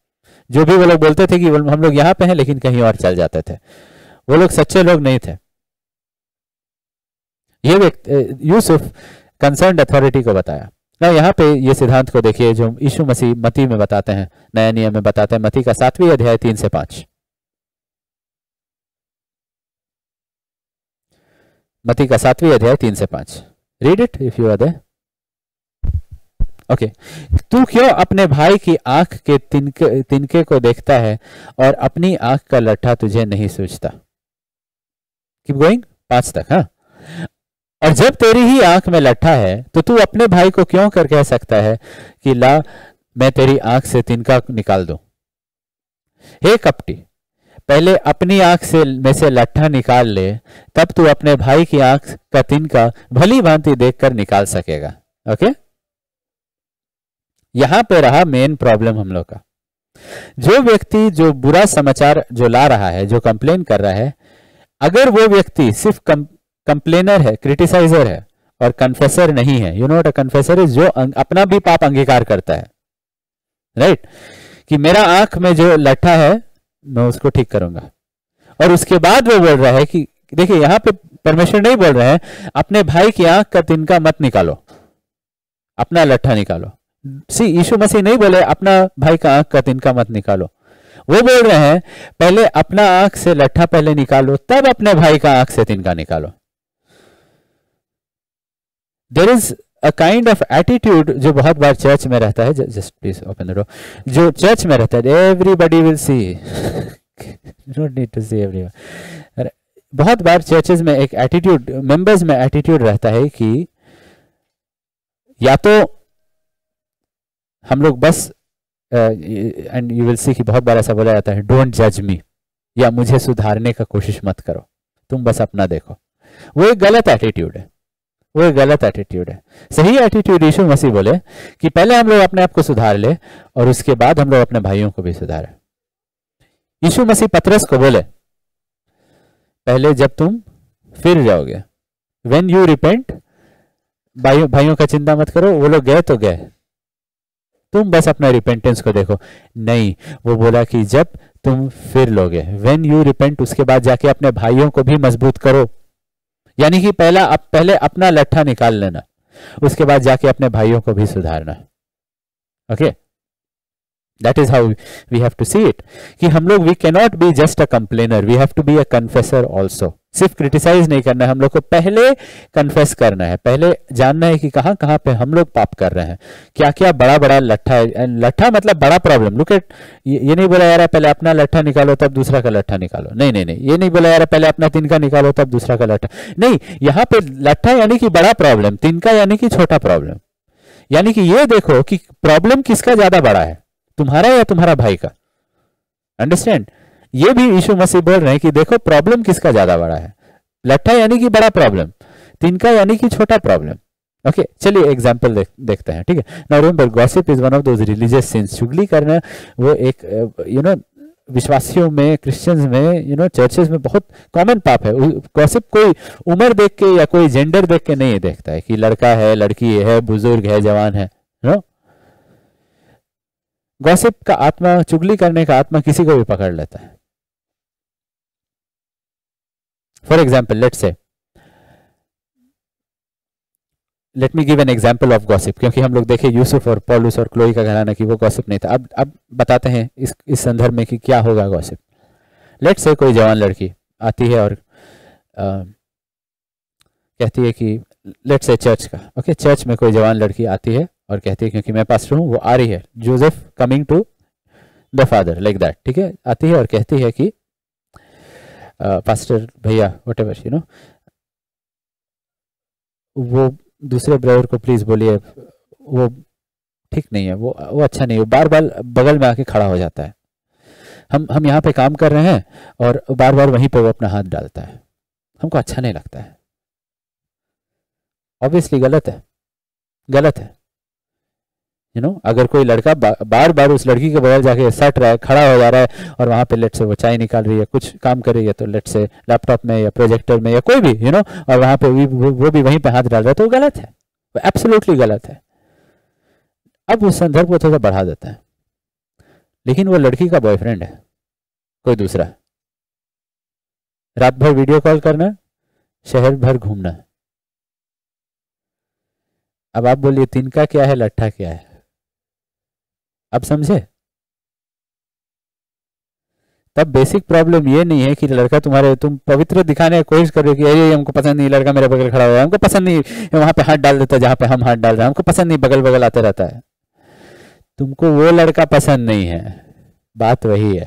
जो भी वो लोग बोलते थे कि हम लोग यहाँ पे हैं, लेकिन कहीं और चल जाते थे, वो लोग सच्चे लोग नहीं थे। ये यूसुफ कंसर्न्ड अथॉरिटी को बताया ना। यहाँ पे ये सिद्धांत को देखिए जो यीशु मसीह मती में बताते हैं, नया नियम में बताते हैं, मती का 7वां अध्याय 3 से 5। मती का 7वां अध्याय 3 से 5। Read it if you are there. Okay, तू क्यों अपने भाई की आंख के तिनके को देखता है और अपनी आंख का लट्ठा तुझे नहीं सूझता। कीप गोइंग, 5 तक। हाँ, और जब तेरी ही आंख में लट्ठा है तो तू अपने भाई को क्यों कर कह सकता है कि ला मैं तेरी आंख से तिनका निकाल दूं। हे कपटी, पहले अपनी आंख में से लट्ठा निकाल ले, तब तू अपने भाई की आंख का तिनका भली भांति देखकर निकाल सकेगा। ओके, यहां पे रहा मेन प्रॉब्लम हम लोग का। जो व्यक्ति जो बुरा समाचार जो ला रहा है, जो कंप्लेन कर रहा है, अगर वो व्यक्ति सिर्फ कंप्लेनर है, क्रिटिसाइजर है और कन्फेसर नहीं है, you know what a confessor is, जो अपना भी पाप अंगीकार करता है, राइट, कि मेरा आंख में जो लट्ठा है मैं उसको ठीक करूंगा, और उसके बाद वो बोल रहा है कि देखिए यहां पे परमेश्वर नहीं बोल रहे हैं अपने भाई की आंख का तिनका मत निकालो, अपना लट्ठा निकालो। सी, यीशु मसीह नहीं बोले अपना भाई का आंख का तिनका मत निकालो, वो बोल रहे हैं पहले अपना आंख से लट्ठा पहले निकालो, तब अपने भाई का आंख से तिनका निकालो। There is a kind of attitude जो बहुत बार चर्च में रहता है, just please open the door, जो चर्च में रहता है, everybody will see, don't need to see everyone. बहुत बार चर्चेज में एक एटीट्यूड, मेंबर्स में एटीट्यूड रहता है कि या तो हम लोग बस, एंड यू विल सी कि बहुत बार ऐसा बोला जाता है डोंट जज मी, या मुझे सुधारने का कोशिश मत करो, तुम बस अपना देखो। वो एक गलत एटीट्यूड है, वो एक गलत एटीट्यूड है। सही एटीट्यूड यीशु मसीह बोले कि पहले हम लोग अपने आप को सुधार ले और उसके बाद हम लोग अपने भाइयों को भी सुधारें। यीशु मसीह पतरस को बोले पहले जब तुम फिर जाओगे, व्हेन यू रिपेंट, भाइयों का चिंता मत करो, वो लोग गए तो गए, तुम बस अपना रिपेंटेंस को देखो। नहीं, वो बोला कि जब तुम फिर लोगे, व्हेन यू रिपेंट, उसके बाद जाके अपने भाइयों को भी मजबूत करो। यानी कि पहले अपना लट्ठा निकाल लेना, उसके बाद जाके अपने भाइयों को भी सुधारना। Okay, that is how we have to see it, कि हम लोग we can not be just a complainer, we have to be a confessor also. सिर्फ क्रिटिसाइज नहीं करना है, हम लोग को पहले कन्फेस करना है, पहले जानना है कि कहां कहां पे हम लोग पाप कर रहे हैं, क्या क्या बड़ा बड़ा लट्ठा है। लट्ठा मतलब बड़ा प्रॉब्लम। लुक एट, ये नहीं बोला यार पहले अपना लट्ठा निकालो तब दूसरा का लट्ठा निकालो, नहीं नहीं नहीं, ये नहीं बोला यार पहले अपना तिनका निकालो तब दूसरा का लट्ठा, नहीं, यहां पे लट्ठा यानी कि बड़ा प्रॉब्लम, तिनका यानी कि छोटा प्रॉब्लम। यानी कि ये देखो कि प्रॉब्लम किसका ज्यादा बड़ा है, तुम्हारा या तुम्हारा भाई का। अंडरस्टैंड, ये भी यीशु मसीह बोल रहे हैं कि देखो प्रॉब्लम किसका ज्यादा बड़ा है। लट्ठा यानी कि बड़ा प्रॉब्लम, तिनका यानी कि छोटा प्रॉब्लम। ओके, चलिए एग्जांपल देखते हैं, ठीक है। Now remember, gossip is one of those religious since. चुगली करना वो एक यू नो विश्वासियों में, क्रिश्चियंस में, यू नो चर्चेज में बहुत कॉमन पाप है। गॉसिप कोई उम्र देख के या कोई जेंडर देख के नहीं देखता है कि लड़का है, लड़की है, बुजुर्ग है, जवान है, नो। गॉसिप का आत्मा, चुगली करने का आत्मा किसी को भी पकड़ लेता है। For example, let me give an example of gossip, क्योंकि हम लोग देखे यूसुफ और पौलुस और क्लोई का घराना कि वो गॉसिप नहीं था। अब बताते हैं इस संदर्भ में कि क्या होगा गॉसिप। लेट से कोई जवान लड़की आती है और कहती है कि, लेट से चर्च का, ओके, चर्च में कोई जवान लड़की आती है और कहती है, क्योंकि मैं पास्टर हूं, वो आ रही है, Joseph coming to the father, like that, ठीक है, आती है और कहती है कि पास्टर भैया, वट एवर, यू नो, वो दूसरे ब्रदर को प्लीज बोलिए, वो ठीक नहीं है, वो अच्छा नहीं है, वो बार बार बगल में आके खड़ा हो जाता है, हम यहाँ पे काम कर रहे हैं और बार बार वहीं पे वो अपना हाथ डालता है, हमको अच्छा नहीं लगता है। ऑब्वियसली गलत है, गलत है, यू नो। अगर कोई लड़का बार बार उस लड़की के बगल जाके सट रहा है, खड़ा हो जा रहा है, और वहां पे लेट से वो चाय निकाल रही है, कुछ काम कर रही है, तो लेट से लैपटॉप में या प्रोजेक्टर में या कोई भी, यू नो, और वहां पे वो भी वहीं पे हाथ डाल रहा है, तो वो गलत है, वो एब्सोल्युटली गलत है। अब उस संदर्भ को थोड़ा बढ़ा देता है, लेकिन वो लड़की का बॉयफ्रेंड है, कोई दूसरा, रात भर वीडियो कॉल करना, शहर भर घूमना। अब आप बोलिए तिनका क्या है, लट्ठा क्या है? अब समझे? तब बेसिक प्रॉब्लम ये नहीं है कि लड़का तुम पवित्र दिखाने की कोशिश कर रहे हो कि ये हमको पसंद नहीं, लड़का मेरे बगल खड़ा हुआ है, हमको पसंद नहीं, वहां पे हाथ डाल देता है जहां पे हम हाथ डाल रहे हैं, हमको पसंद नहीं, बगल बगल आते रहता है। तुमको वो लड़का पसंद नहीं है, बात वही है।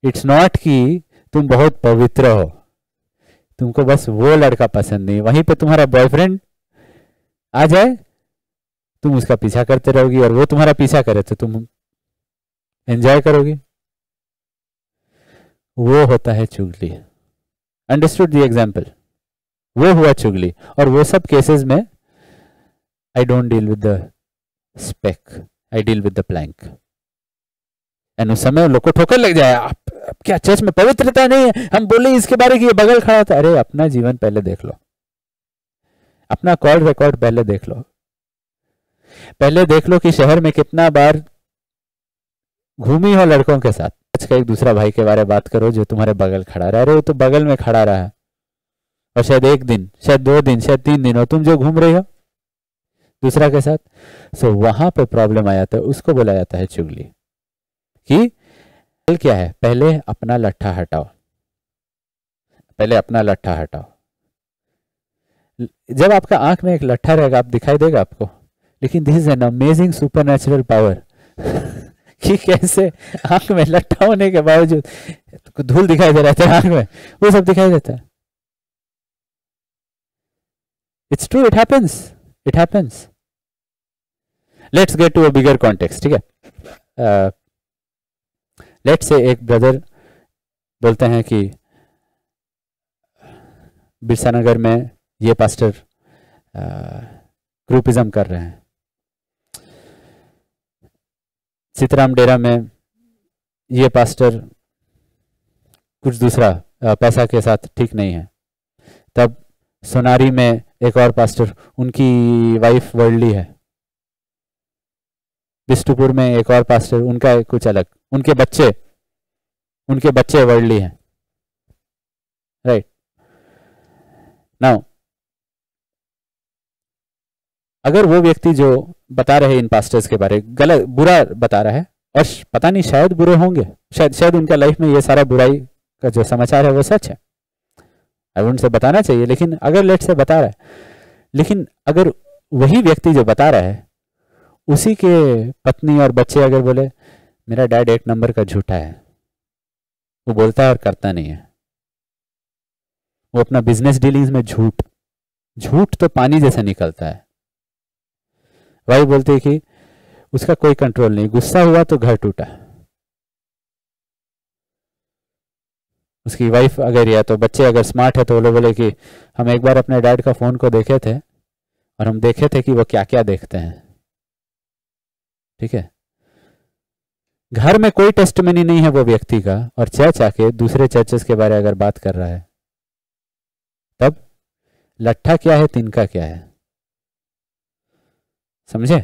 इट्स नॉट कि तुम बहुत पवित्र हो, तुमको बस वो लड़का पसंद नहीं। वहीं पे तुम्हारा बॉयफ्रेंड आ जाए, तुम उसका पीछा करते रहोगी, और वो तुम्हारा पीछा करे तो तुम एंजॉय करोगी। वो होता है चुगली। Understood the example? वो हुआ चुगली। और वो सब केसेस में I don't deal with the speck, I deal with the plank. And उस समय लोग को ठोकर लग जाए, आप क्या चर्च में पवित्रता नहीं है, हम बोले इसके बारे की ये बगल खड़ा था। अरे अपना जीवन पहले देख लो, अपना कॉल रिकॉर्ड पहले देख लो, पहले देख लो कि शहर में कितना बार घूमी हो लड़कों के साथ। आज का एक दूसरा भाई के बारे में बात करो जो तुम्हारे बगल खड़ा रहा, अरे वो तो बगल में खड़ा रहा है, और शायद 1 दिन, शायद 2 दिन, शायद 3 दिन, और तुम जो घूम रही हो दूसरा के साथ। सो वहां पे प्रॉब्लम आ जाता है, उसको बोला जाता है चुगली। कि क्या है, पहले अपना लट्ठा हटाओ, पहले अपना लट्ठा हटाओ। जब आपका आंख में एक लट्ठा रहेगा, आप दिखाई देगा आपको, लेकिन this is an amazing supernatural power कि कैसे आंख में लट्ठा होने के बावजूद धूल दिखाई दे रहा है आंख में, वो सब दिखाई देता है। It's true, it happens, it happens. Let's get to a bigger context, ठीक है। लेट्स से एक ब्रदर बोलते हैं कि बिरसा नगर में ये पास्टर ग्रुपिज्म कर रहे हैं, सीताराम डेरा में ये पास्टर कुछ दूसरा पैसा के साथ ठीक नहीं है। तब सोनारी में एक और पास्टर, उनकी वाइफ वर्ल्डली है। बिष्टुपुर में एक और पास्टर, उनका कुछ अलग, उनके बच्चे वर्ल्डली हैं, राइट। नाउ अगर वो व्यक्ति जो बता रहे इन पास्टर्स के बारे गलत बुरा बता रहा है, और पता नहीं शायद बुरे होंगे, शायद उनका लाइफ में ये सारा बुराई का जो समाचार है वो सच है, आई वुडंट से बताना चाहिए, लेकिन अगर लेट से बता रहा है, लेकिन अगर वही व्यक्ति जो बता रहा है उसी के पत्नी और बच्चे अगर बोले मेरा डैड 1 नंबर का झूठा है, वो बोलता है और करता नहीं है, वो अपना बिजनेस डीलिंग्स में झूठ तो पानी जैसा निकलता है। वही बोलते हैं कि उसका कोई कंट्रोल नहीं, गुस्सा हुआ तो घर टूटा। उसकी वाइफ अगर या तो बच्चे अगर स्मार्ट है तो वो लोग बोले कि हम एक बार अपने डैड का फोन को देखे थे और हम देखे थे कि वो क्या क्या देखते हैं, ठीक है। घर में कोई टेस्टिमनी नहीं है वो व्यक्ति का, और चर्च आके दूसरे चर्चेस के बारे अगर बात कर रहा है, तब लट्ठा क्या है, तिनका क्या है, समझे।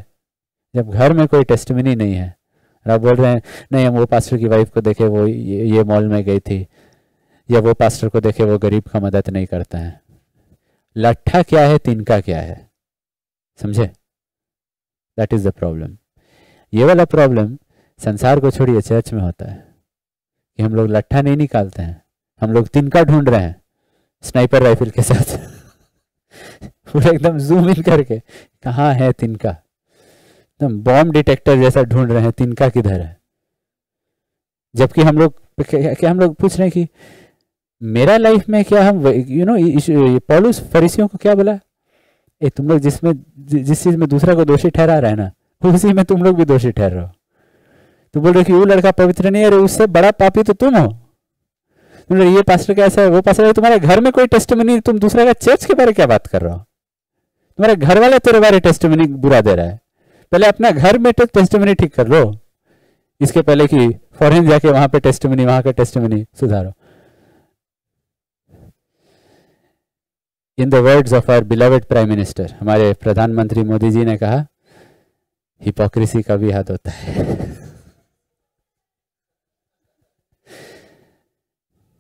जब घर में कोई टेस्टिमनी नहीं है और आप बोल रहे हैं नहीं हम वो पास्टर की वाइफ को देखे वो ये मॉल में गई थी, या वो पास्टर को देखे वो गरीब का मदद नहीं करता है। लट्ठा क्या है, तिनका क्या है, समझे। That is the problem. ये वाला प्रॉब्लम संसार को छोड़िए चर्च में होता है कि हम लोग लट्ठा नहीं निकालते हैं, हम लोग तिनका ढूंढ रहे हैं स्नाइपर राइफल के साथ पूरा एकदम जूम इन करके कहाँ है तिनका, एकदम बॉम्ब डिटेक्टर जैसा ढूंढ रहे हैं तिनका किधर है। जबकि हम लोग पूछ रहे हैं कि मेरा लाइफ में क्या, हम पौलुस फरीसियों को क्या बोला, तुम लोग जिस चीज में दूसरा को दोषी ठहरा रहे हैं ना, उसी में तुम लोग भी दोषी ठहर रहे हो। तो बोल रहे कि वो लड़का पवित्र नहीं है, अरे उससे बड़ा पापी तो तुम हो। तुम ये पास्टर कैसा है, वो पास्टर है, तुम्हारे घर में कोई टेस्टिमनी, तुम दूसरे का चर्च के बारे क्या बात कर रहे हो। तुम्हारे घर वाले तेरे बारे टेस्टिमनी बुरा दे रहा है, पहले अपना घर में टेस्टिमनी ठीक कर लो, इसके पहले कि फॉरेन जाके वहां पे टेस्टिमनी, वहां का टेस्टिमनी सुधारो। In the words of our beloved prime minister, हमारे प्रधानमंत्री मोदी जी ने कहा, हिपोक्रेसी का भी हद होता है।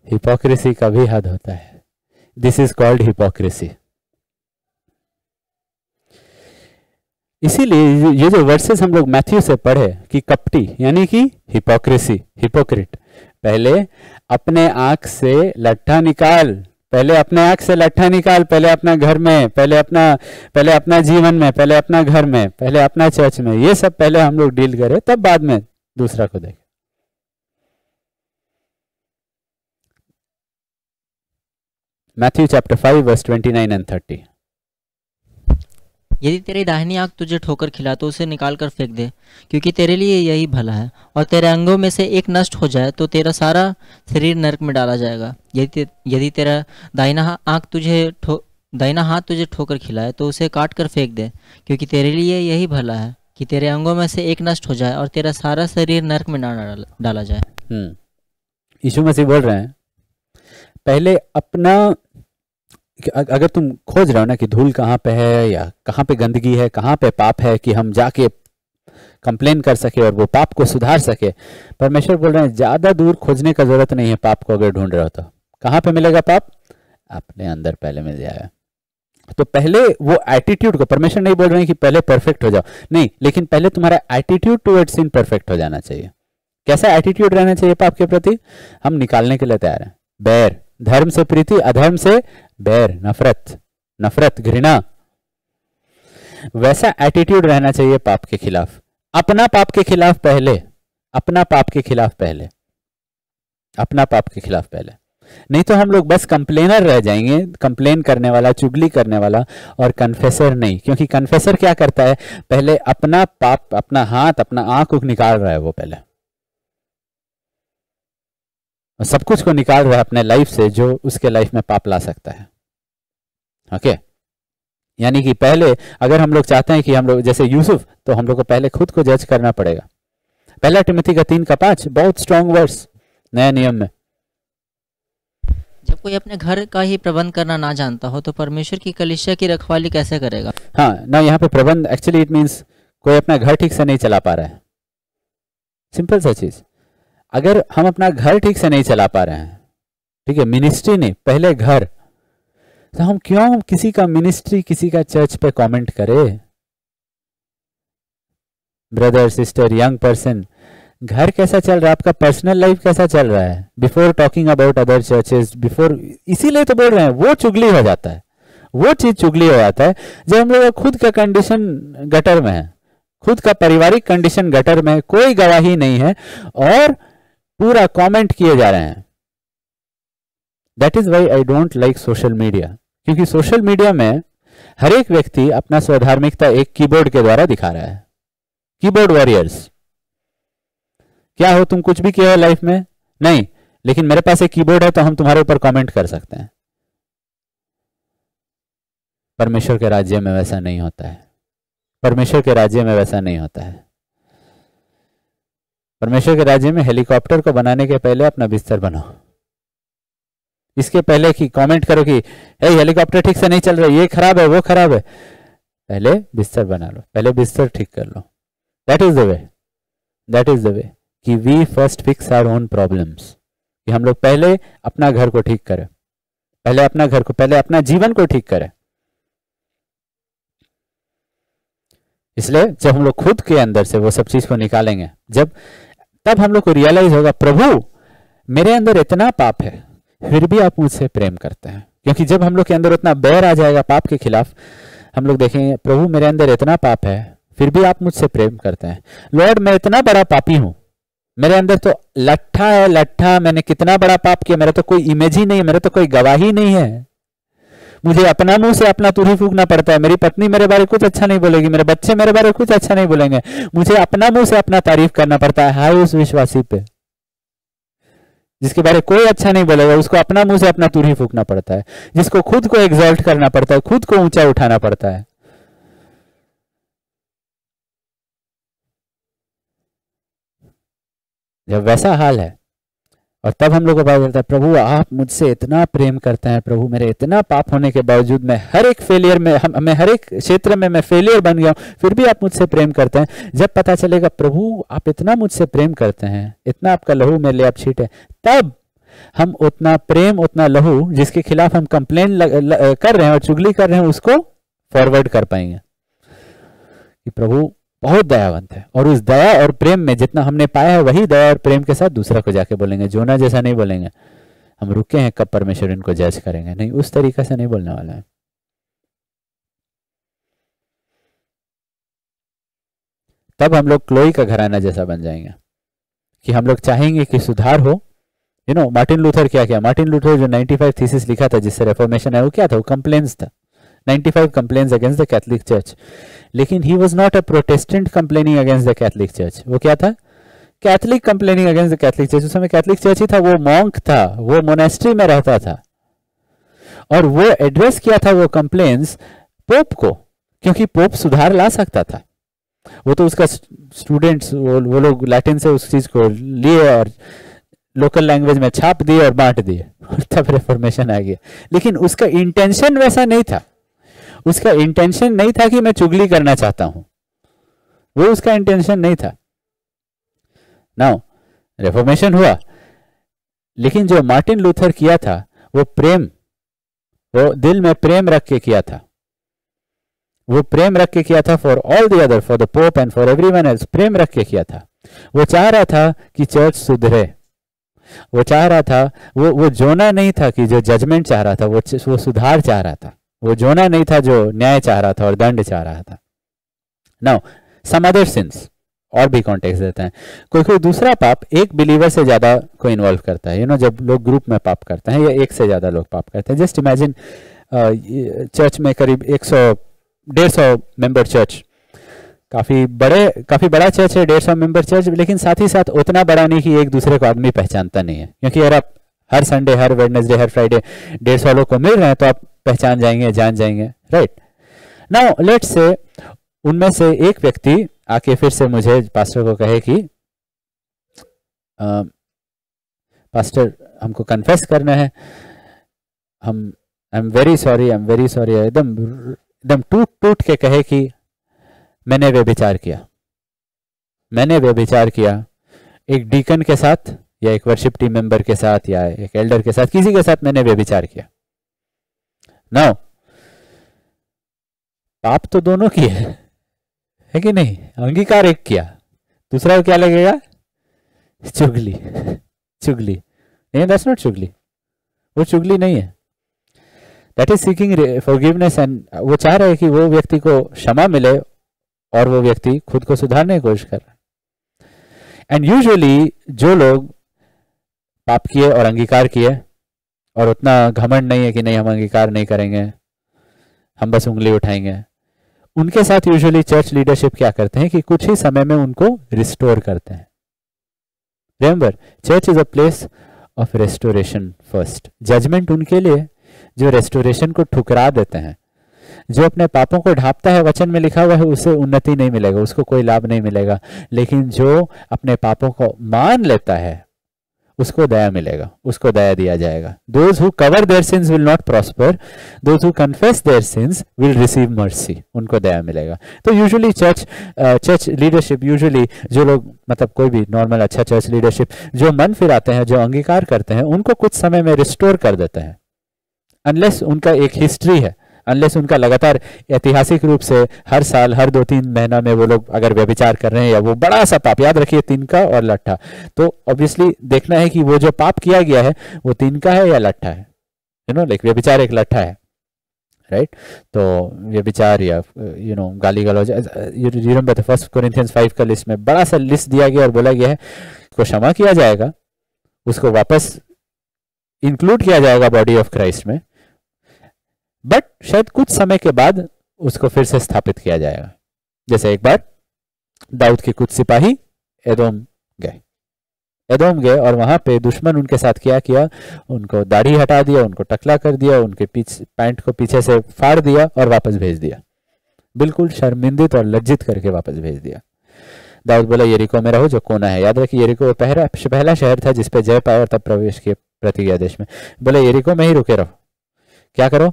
हिपोक्रेसी का भी हद होता है। This is called hypocrisy. इसीलिए ये जो वर्सेस हम लोग मैथ्यू से पढ़े कि कपटी यानी कि हिपोक्रेसी, हिपोक्रिट, पहले अपने आंख से लट्ठा निकाल, पहले अपने आंख से लट्ठा निकाल, पहले अपना घर में, पहले अपना जीवन में, पहले अपना घर में, पहले अपना चर्च में, ये सब पहले हम लोग डील करें, तब बाद में दूसरा को देखें। Matthew chapter 5 verse 29 and 30। यदि तेरी दाहिनी आंख तुझे ठोकर खिला तो उसे निकाल कर फेंक दे, क्योंकि तेरे लिए यही भला है। और तेरे अंगों में से एक नष्ट हो जाए तो तेरा सारा शरीर नरक में डाला जाएगा। यदि तेरा दाहिना हाथ तुझे ठोकर खिलाए तो उसे काट कर फेंक दे, क्योंकि तेरे लिए यही भला है कि तेरे अंगों में से एक नष्ट हो जाए और तेरा सारा शरीर नरक में ना डाला जाए। यीशु मसीह बोल रहे हैं, पहले अपना, अगर तुम खोज रहे हो ना कि धूल कहाँ पे है या कहाँ पे गंदगी है, कहाँ पे पाप है, कि हम जाके कंप्लेन कर सके और वो पाप को सुधार सके, परमेश्वर बोल रहे हैं ज्यादा दूर खोजने का जरूरत नहीं है। पाप को अगर ढूंढ रहे हो तो कहाँ पे मिलेगा पाप? अपने अंदर पहले मिल जाएगा। तो पहले वो एटीट्यूड को, परमेश्वर नहीं बोल रहे हैं कि पहले परफेक्ट हो जाओ, नहीं, लेकिन पहले तुम्हारा एटीट्यूड टुवर्ड्स सिन परफेक्ट हो जाना चाहिए। कैसा एटीट्यूड रहना चाहिए पाप के प्रति? हम निकालने के लिए तैयार हैं। बैर, धर्म से प्रीति, अधर्म से बैर, नफरत, घृणा, वैसा एटीट्यूड रहना चाहिए पाप के खिलाफ। अपना पाप के खिलाफ पहले, अपना पाप के खिलाफ पहले, अपना पाप के खिलाफ पहले। नहीं तो हम लोग बस कंप्लेनर रह जाएंगे, कंप्लेन करने वाला, चुगली करने वाला, और कन्फेसर नहीं। क्योंकि कन्फेसर क्या करता है? पहले अपना पाप, अपना हाथ, अपना आंख निकाल रहा है वो पहले, और सब कुछ को निकाल रहा है अपने लाइफ से जो उसके लाइफ में पाप ला सकता है। ओके, यानी कि पहले अगर हम लोग चाहते हैं कि हम लोग जैसे यूसुफ, तो हम लोग को पहले खुद को जज करना पड़ेगा। पहला टिमोथी का 3:5 बहुत स्ट्रॉन्ग वर्स नए नियम में। जब कोई अपने घर का ही प्रबंध करना ना जानता हो तो परमेश्वर की कलीसिया की रखवाली कैसे करेगा? हाँ ना, यहाँ पे प्रबंध एक्चुअली इट मीन्स कोई अपना घर ठीक से नहीं चला पा रहा है। सिंपल सा चीज, अगर हम अपना घर ठीक से नहीं चला पा रहे हैं, ठीक है, मिनिस्ट्री नहीं, पहले घर, तो हम क्यों किसी का मिनिस्ट्री, किसी का चर्च पे कमेंट करें? ब्रदर, सिस्टर, यंग पर्सन, घर कैसा चल रहा है? आपका पर्सनल लाइफ कैसा चल रहा है? Before talking about other churches, before, इसीलिए तो बोल रहे हैं वो चुगली हो जाता है, वो चीज चुगली हो जाता है जब हम लोग खुद का कंडीशन गटर में है, खुद का पारिवारिक कंडीशन गटर में, कोई गवाही नहीं है और पूरा कमेंट किए जा रहे हैं। That is why I don't like social media, क्योंकि सोशल मीडिया में हर एक व्यक्ति अपना स्वधार्मिकता एक कीबोर्ड के द्वारा दिखा रहा है। कीबोर्ड वॉरियर्स, क्या हो तुम? कुछ भी किया है लाइफ में? नहीं, लेकिन मेरे पास एक कीबोर्ड है तो हम तुम्हारे ऊपर कमेंट कर सकते हैं। परमेश्वर के राज्य में वैसा नहीं होता है। परमेश्वर के राज्य में वैसा नहीं होता है। परमेश्वर के राज्य में हेलीकॉप्टर को बनाने के पहले अपना बिस्तर बनाओ। इसके पहले कि कमेंट करो कि हेलीकॉप्टर ठीक से नहीं चल रहा, ये खराब है, वो खराब है, पहले बिस्तर बना लो, पहले बिस्तर ठीक कर लो। That is the way, that is the way कि we first fix our own problems, कि हम लोग पहले अपना घर को ठीक करें, पहले अपना घर को, पहले अपना जीवन को ठीक करें। इसलिए जब हम लोग खुद के अंदर से वो सब चीज को निकालेंगे, तब हम लोग को रियलाइज होगा, प्रभु मेरे अंदर इतना पाप है फिर भी आप मुझसे प्रेम करते हैं। क्योंकि जब हम लोग के अंदर उतना बैर आ जाएगा पाप के खिलाफ, हम लोग देखेंगे प्रभु मेरे अंदर इतना पाप है फिर भी आप मुझसे प्रेम करते हैं। लॉर्ड मैं इतना बड़ा पापी हूं, मेरे अंदर तो लट्ठा है, लट्ठा, मैंने कितना बड़ा पाप किया, मेरा तो कोई इमेज ही नहीं है, मेरा तो कोई गवाही नहीं है। मुझे अपना मुंह से अपना तुरही फूकना पड़ता है। मेरी पत्नी मेरे बारे कुछ अच्छा नहीं बोलेगी, मेरे बच्चे मेरे बारे कुछ अच्छा नहीं बोलेंगे, मुझे अपना मुंह से अपना तारीफ करना पड़ता है। हाय उस विश्वासी पे जिसके बारे कोई अच्छा नहीं बोलेगा, उसको अपना मुंह से अपना तुरही फूकना पड़ता है, जिसको खुद को एग्जॉल्ट करना पड़ता है, खुद को ऊंचा उठाना पड़ता है। जब वैसा हाल है और तब हम लोग को पता चलता है प्रभु आप मुझसे इतना प्रेम करते हैं, प्रभु मेरे इतना पाप होने के बावजूद मैं हर एक फेलियर में, मैं हर एक क्षेत्र में मैं फेलियर बन गया हूं, फिर भी आप मुझसे प्रेम करते हैं। जब पता चलेगा प्रभु आप इतना मुझसे प्रेम करते हैं, इतना आपका लहू मेरे लिए आप छीटे, तब हम उतना प्रेम, उतना लहू जिसके खिलाफ हम कंप्लेन कर रहे हैं और चुगली कर रहे हैं, उसको फॉरवर्ड कर पाएंगे कि प्रभु बहुत दयावंत है, और उस दया और प्रेम में जितना हमने पाया है वही दया और प्रेम के साथ दूसरा को जाके बोलेंगे। जोना जैसा नहीं बोलेंगे हम रुके हैं कब परमेश्वर इनको जज करेंगे, नहीं, उस तरीका से नहीं बोलने वाला है। तब हम लोग क्लोई का घराना जैसा बन जाएंगे कि हम लोग चाहेंगे कि सुधार हो। मार्टिन लूथर क्या किया? मार्टिन लूथर जो 95 थीसिस लिखा था जिससे रेफॉर्मेशन है, वो क्या था? वो कंप्लेन्स था, 95 complaints against the Catholic church. लेकिन he was not a protestant complaining against the Catholic church. वो क्या था? Catholic complaining against the Catholic church. उस समय कैथलिक चर्च ही था, वो मॉन्क था, वो मोनेस्ट्री में रहता था, और वो एड्रेस किया था वो कंप्लेन्स पोप को, क्योंकि पोप सुधार ला सकता था। वो तो उसका स्टूडेंट्स वो लोग लैटिन से उस चीज को लिए और लोकल लैंग्वेज में छाप दिए और बांट दिए, और तब रिफॉर्मेशन आ गया। लेकिन उसका इंटेंशन वैसा नहीं था। उसका इंटेंशन नहीं था कि मैं चुगली करना चाहता हूं, वो उसका इंटेंशन नहीं था। नाउ रिफॉर्मेशन हुआ, लेकिन जो मार्टिन लूथर किया था वो प्रेम, वो दिल में प्रेम रख के किया था। वो प्रेम रख के किया था for all the other, for the pope and for everyone else. प्रेम रख के किया था। वो चाह रहा था कि चर्च सुधरे। वो चाह रहा था, वो जोना नहीं था कि जो जजमेंट चाह रहा था, वो सुधार चाह रहा था। वो जोना नहीं था जो न्याय चाह रहा था और दंड चाह रहा था। नाउ सम अदर सिंस, और भी कॉन्टेक्स्ट देते हैं। कोई दूसरा पाप एक बिलीवर से ज्यादा को इन्वॉल्व करता है। जब लोग ग्रुप में पाप करते हैं या एक से ज्यादा लोग पाप करते हैं। जस्ट इमेजिन चर्च में करीब 100-150 मेंबर चर्च, काफी बड़ा चर्च है, 150 मेंबर चर्च, लेकिन साथ ही साथ उतना बड़ा नहीं कि एक दूसरे को आदमी पहचानता नहीं है। क्योंकि अगर आप हर संडे, हर वेडनेसडे, हर फ्राइडे 150 लोग को मिल रहे हैं तो आप पहचान जाएंगे, जान जाएंगे, राइट। नाउ लेट्स से उनमें से एक व्यक्ति आके फिर से मुझे पास्टर को कहे कि पास्टर हमको कन्फेस करना है, आई एम वेरी सॉरी, एकदम टूट के कहे कि मैंने व्यभिचार किया एक डीकन के साथ या एक वर्शिप टीम मेंबर के साथ या एक एल्डर के साथ, किसी के साथ मैंने व्यभिचार किया। नाउ पाप तो दोनों की है कि नहीं? अंगीकार एक किया, दूसरा को क्या लगेगा? चुगली नहीं, दैट्स नॉट चुगली। वो चुगली नहीं है। That is seeking forgiveness, and वो चाह रहे हैं कि वो व्यक्ति को क्षमा मिले और वो व्यक्ति खुद को सुधारने की कोशिश कर रहा है। एंड यूजुअली जो लोग पाप किए और अंगीकार किए और उतना घमंड नहीं है कि नहीं हम अंगीकार नहीं करेंगे, हम बस उंगली उठाएंगे, उनके साथ यूजुअली चर्च लीडरशिप क्या करते हैं कि कुछ ही समय में उनको रिस्टोर करते हैं। Remember, church is a place of restoration first. Judgement उनके लिए जो रेस्टोरेशन को ठुकरा देते हैं। जो अपने पापों को ढांपता है, वचन में लिखा हुआ है, उसे उन्नति नहीं मिलेगा, उसको कोई लाभ नहीं मिलेगा। लेकिन जो अपने पापों को मान लेता है उसको दया मिलेगा, उसको दया दिया जाएगा। Those who cover their sins will not prosper, those who confess their sins will receive mercy, उनको दया मिलेगा। तो यूजुअली चर्च लीडरशिप, यूजुअली जो लोग, मतलब कोई भी नॉर्मल अच्छा चर्च लीडरशिप जो मन फिराते हैं, जो अंगीकार करते हैं, उनको कुछ समय में रिस्टोर कर देते हैं। अनलेस उनका एक हिस्ट्री है, अनलेस उनका लगातार ऐतिहासिक रूप से हर साल, हर 2-3 महीना में वो लोग अगर व्यभिचार कर रहे हैं, या वो बड़ा सा पाप, याद रखिए तिनका और लट्ठा, तो ऑब्वियसली देखना है कि वो जो पाप किया गया है वो तिनका है या लट्ठा है। लाइक व्यभिचार एक लट्ठा है, राइट। तो व्यभिचार या गाली गलौज, रिमेंबर द 1 कोरिंथियंस 5 का लिस्ट में बड़ा सा लिस्ट दिया गया और बोला गया है उसको क्षमा किया जाएगा, उसको वापस इंक्लूड किया जाएगा बॉडी ऑफ क्राइस्ट में, बट शायद कुछ समय के बाद उसको फिर से स्थापित किया जाएगा। जैसे एक बार दाऊद के कुछ सिपाही एदोम गए और वहां पे दुश्मन उनके साथ क्या किया, उनको दाढ़ी हटा दिया, उनको टकला कर दिया, उनके पीछे पैंट को पीछे से फाड़ दिया और वापस भेज दिया, बिल्कुल शर्मिंदित और लज्जित करके वापस भेज दिया। दाऊद बोला यरीको में रहो जो कोना है। याद रखिए यरीको पहला शहर था जिसपे जय पाया और तब प्रवेश किए प्रतिज्ञा देश में। बोले यरीको में ही रुके रहो, क्या करो,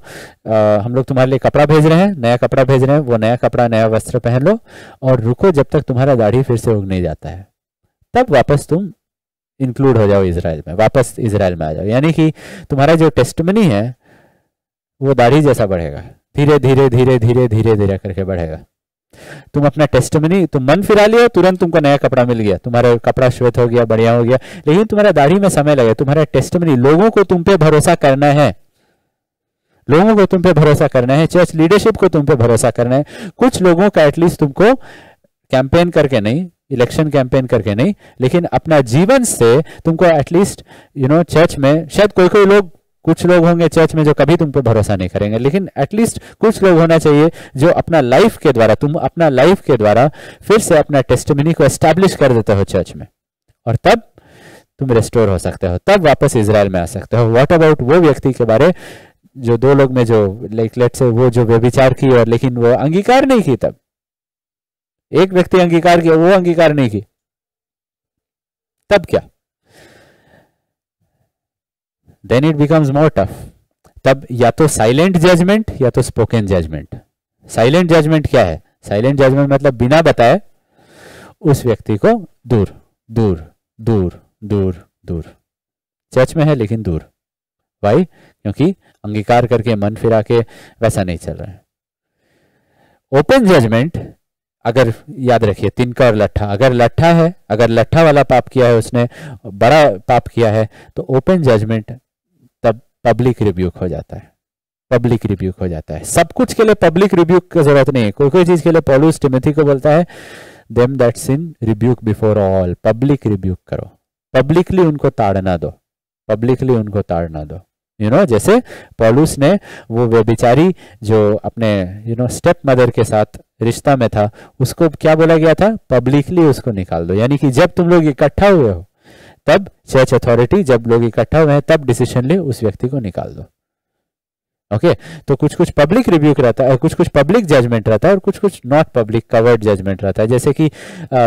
हम लोग तुम्हारे लिए कपड़ा भेज रहे हैं, नया कपड़ा भेज रहे हैं, वो नया कपड़ा, नया वस्त्र पहन लो और रुको जब तक तुम्हारा दाढ़ी फिर से उग नहीं जाता है, तब वापस तुम इंक्लूड हो जाओ इजराइल में, वापस इजराइल में आ जाओ। यानी कि तुम्हारा जो टेस्टमनी है वो दाढ़ी जैसा बढ़ेगा, धीरे धीरे धीरे धीरे धीरे धीरे करके बढ़ेगा। तुम अपना टेस्टिमनी, तुम मन फिरा लिया, तुरंत तुमको नया कपड़ा मिल गया, तुम्हारा कपड़ा श्वेत हो गया, बढ़िया हो गया, लेकिन तुम्हारा दाढ़ी में समय लगे। तुम्हारा टेस्टिमनी, लोगों को तुम पे भरोसा करना है, लोगों को तुम पे भरोसा करना है, चर्च लीडरशिप को तुम पे भरोसा करना है। कुछ लोगों का एटलीस्ट तुमको कैंपेन करके नहीं, इलेक्शन कैंपेन करके नहीं, लेकिन अपना जीवन से तुमको एटलीस्ट चर्च में, शायद कोई कोई लोग, कुछ लोग होंगे चर्च में जो कभी तुम पे भरोसा नहीं करेंगे, लेकिन एटलीस्ट कुछ लोग होना चाहिए जो अपना लाइफ के द्वारा, तुम अपना लाइफ के द्वारा फिर से अपना टेस्टिमनी को एस्टैब्लिश कर देते हो चर्च में, और तब तुम रेस्टोर हो सकते हो, तब वापस इजराइल में आ सकते हो। व्हाट अबाउट वो व्यक्ति के बारे जो 2 लोग में जो लाइक लेट से वो जो व्यभिचार की और लेकिन वो अंगीकार नहीं की, तब एक व्यक्ति अंगीकार किया, वो अंगीकार नहीं की, तब क्या? Then it becomes more tough. तब या तो साइलेंट जजमेंट या तो स्पोकन जजमेंट। साइलेंट जजमेंट क्या है? साइलेंट जजमेंट मतलब बिना बताए उस व्यक्ति को दूर दूर दूर दूर दूर, चर्च में है लेकिन दूर। वाई? क्योंकि अंगीकार करके मन फिरा के वैसा नहीं चल रहा है। ओपन जजमेंट, अगर याद रखिए तिनका और लट्ठा, अगर लट्ठा है, अगर लट्ठा वाला पाप किया है उसने, बड़ा पाप किया है, तो ओपन जजमेंट तब पब्लिक रिब्यूक हो जाता है, पब्लिक रिब्यूक हो जाता है। सब कुछ के लिए पब्लिक रिब्यूक की जरूरत नहीं है, कोई कोई चीज के लिए पौलुस तिमोथी को बोलता है them that sin rebuke before all, public rebuke करो, पब्लिकली उनको ताड़ना दो, पब्लिकली उनको ताड़ना दो। जैसे पौलुस ने वो व्यभिचारी जो अपने स्टेप मदर के साथ रिश्ता में था, उसको क्या बोला गया था? पब्लिकली उसको निकाल दो। यानी कि जब तुम लोग इकट्ठा हुए हो, तब चर्च अथॉरिटी, जब लोग इकट्ठा हुए हैं, तब डिसीजन ले उस व्यक्ति को निकाल दो। ओके, तो कुछ कुछ पब्लिक रिव्यूक रहता है, कुछ कुछ पब्लिक जजमेंट रहता है, और कुछ कुछ नॉट पब्लिक कवर्ड जजमेंट रहता है। जैसे कि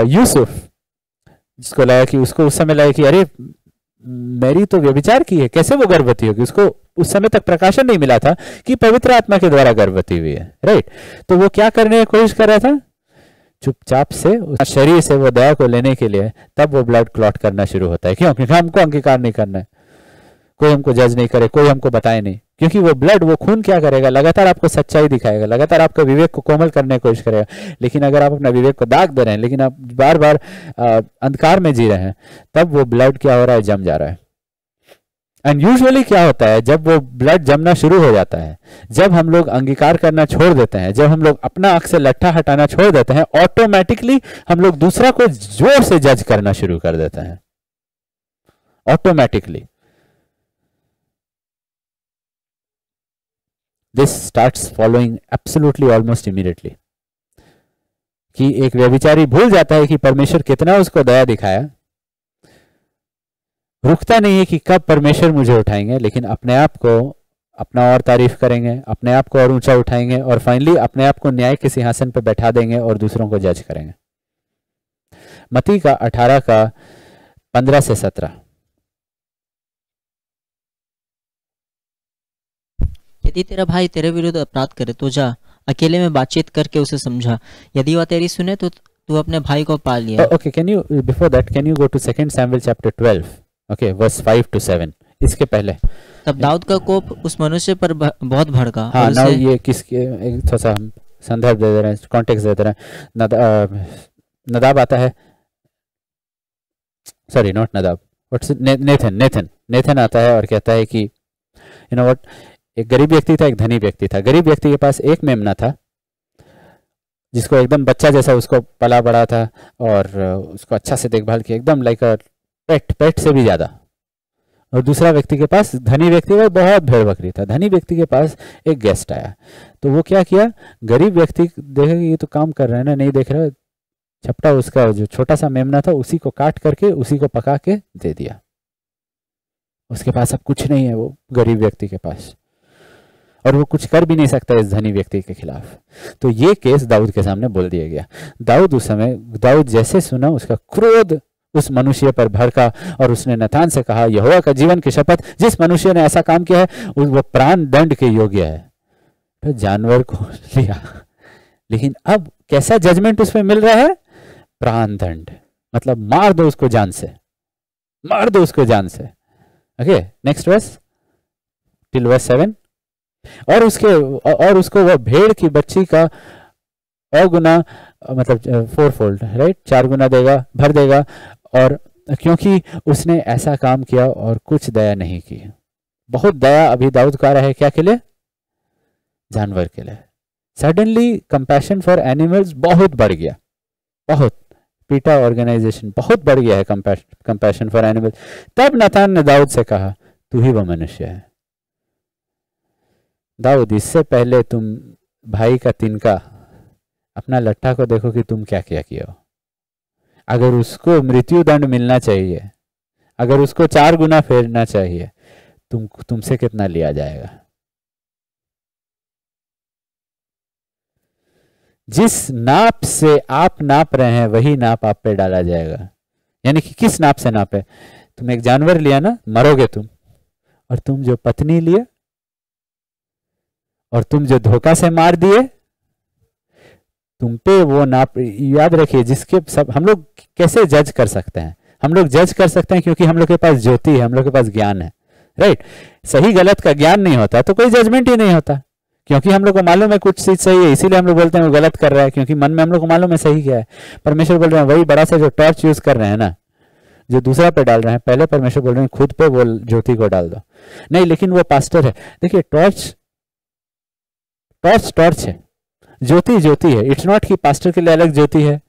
यूसुफ, जिसको लगा कि उसको उस समय लगा कि अरे मैरी तो व्यभिचार की है, कैसे वो गर्भवती होगी? उसको उस समय तक प्रकाशन नहीं मिला था कि पवित्र आत्मा के द्वारा गर्भवती हुई है, राइट? तो वो क्या करने की कोशिश कर रहा था? चुपचाप से उस शरीर से वो दया को लेने के लिए, तब वो ब्लड क्लॉट करना शुरू होता है। क्यों? क्योंकि हमको अंगीकार नहीं करना है, कोई हमको जज नहीं करे, कोई हमको बताए नहीं, क्योंकि वो ब्लड, वो खून क्या करेगा? लगातार आपको सच्चाई दिखाएगा, लगातार आपका विवेक को कोमल करने की कोशिश करेगा। लेकिन अगर आप अपना विवेक को दाग दे रहे हैं, लेकिन आप बार बार अंधकार में जी रहे हैं, तब वो ब्लड क्या हो रहा है? जम जा रहा है। एंड यूजुअली क्या होता है, जब वो ब्लड जमना शुरू हो जाता है, जब हम लोग अंगीकार करना छोड़ देते हैं, जब हम लोग अपना आंख से लट्ठा हटाना छोड़ देते हैं, ऑटोमेटिकली हम लोग दूसरा को जोर से जज करना शुरू कर देते हैं, automatically. This starts following absolutely almost immediately, कि एक व्यभिचारी भूल जाता है कि परमेश्वर कितना उसको दया दिखाया, रुकता नहीं है कि कब परमेश्वर मुझे उठाएंगे, लेकिन अपने आप को अपना और तारीफ करेंगे, अपने आप को और ऊंचा उठाएंगे, और फाइनली अपने आप को न्याय के सिंहासन पर बैठा देंगे और दूसरों को जज करेंगे। मत्ती का 18 का 15 से 17। यदि तेरा भाई तेरे विरुद्ध अपराध करे तो जा, अकेले में बातचीत करके उसे समझा, यदि वह तेरी सुने तो तू अपने भाई को पाल लिया। Okay, can you before that can you go to 2 Samuel chapter 12, okay, verse 5 to 7। इसके पहले तब दाऊद का कोप उस मनुष्य पर बहुत भड़का। हाँ, नाउ ये किसके, एक थोड़ा सा हम संदर्भ दे रहे हैं, कॉन्टेक्स्ट दे रहे हैं। नदाब आता है, सॉरी नॉट नदाब, नेथन आता है और कहता है कि व्हाट, एक गरीब व्यक्ति था, एक धनी व्यक्ति था। गरीब व्यक्ति के पास एक मेमना था, जिसको एकदम बच्चा जैसा उसको पला बड़ा था, और उसको अच्छा से देखभाल किया, एकदम लाइक अ पेट से भी ज्यादा। और दूसरा व्यक्ति के पास, धनी व्यक्ति का बहुत भेड़ बकरी था। धनी व्यक्ति के पास एक गेस्ट आया, तो वो क्या किया? गरीब व्यक्ति देखे ये तो काम कर रहे हैं ना, नहीं देख रहा, झपटा उसका जो छोटा सा मेमना था उसी को काट करके उसी को पका के दे दिया। उसके पास अब कुछ नहीं है वो गरीब व्यक्ति के पास, और वो कुछ कर भी नहीं सकता इस धनी व्यक्ति के खिलाफ। तो ये केस दाऊद के सामने बोल दिया गया। दाऊद जैसे सुना, उसका क्रोध उस मनुष्य पर भड़का, और उसने नतान से कहा, यहोवा का जीवन की शपथ, जिस मनुष्य ने ऐसा काम किया है वो प्राण दंड के योग्य है। तो जानवर को लिया, लेकिन अब कैसा जजमेंट उसमें मिल रहा है? प्राण दंड, मतलब मार दो उसको जान से, मार दो उसको जान से। Okay, next verse till verse 7। और उसको वह भेड़ की बच्ची का अगुना मतलब 4 फोल्ड, राइट, 4 गुना देगा, भर देगा। और क्योंकि उसने ऐसा काम किया और कुछ दया नहीं की। बहुत दया अभी दाऊद का रहा है, क्या के लिए? जानवर के लिए। सडनली कंपैशन फॉर एनिमल्स बहुत बढ़ गया, बहुत पीटा ऑर्गेनाइजेशन बहुत बढ़ गया है कंपैशन फॉर एनिमल्स। तब नातान ने दाऊद से कहा तू ही वो मनुष्य है। दाऊद, इससे पहले तुम भाई का तिनका अपना लट्ठा को देखो कि तुम क्या क्या किया हो। अगर उसको मृत्यु दंड मिलना चाहिए, अगर उसको 4 गुना फेरना चाहिए, तुमसे कितना लिया जाएगा? जिस नाप से आप नाप रहे हैं वही नाप आप पे डाला जाएगा। यानी कि किस नाप से नापे? तुम एक जानवर लिया ना, मरोगे तुम। और तुम जो पत्नी लिए और तुम जो धोखा से मार दिए, तुम पे वो नाप। याद रखिए, जिसके सब हम लोग कैसे जज कर सकते हैं? हम लोग जज कर सकते हैं क्योंकि हम लोग के पास ज्योति है, हम लोग के पास ज्ञान है, राइट। सही गलत का ज्ञान नहीं होता तो कोई जजमेंट ही नहीं होता, क्योंकि हम लोग को मालूम है कुछ चीज सही है, इसीलिए हम लोग बोलते हैं वो गलत कर रहा है, क्योंकि मन में हम लोग को मालूम है सही क्या है। परमेश्वर बोल रहे हैं वही बड़ा सा जो टॉर्च यूज कर रहे हैं ना, जो दूसरा पे डाल रहे हैं, पहले परमेश्वर बोल रहे हैं खुद पे वो ज्योति को डाल दो। नहीं, लेकिन वो पास्टर है। देखिए, टॉर्च है, ज्योति ज्योति है। इट्स नॉट कि पास्टर के लिए अलग ज्योति है,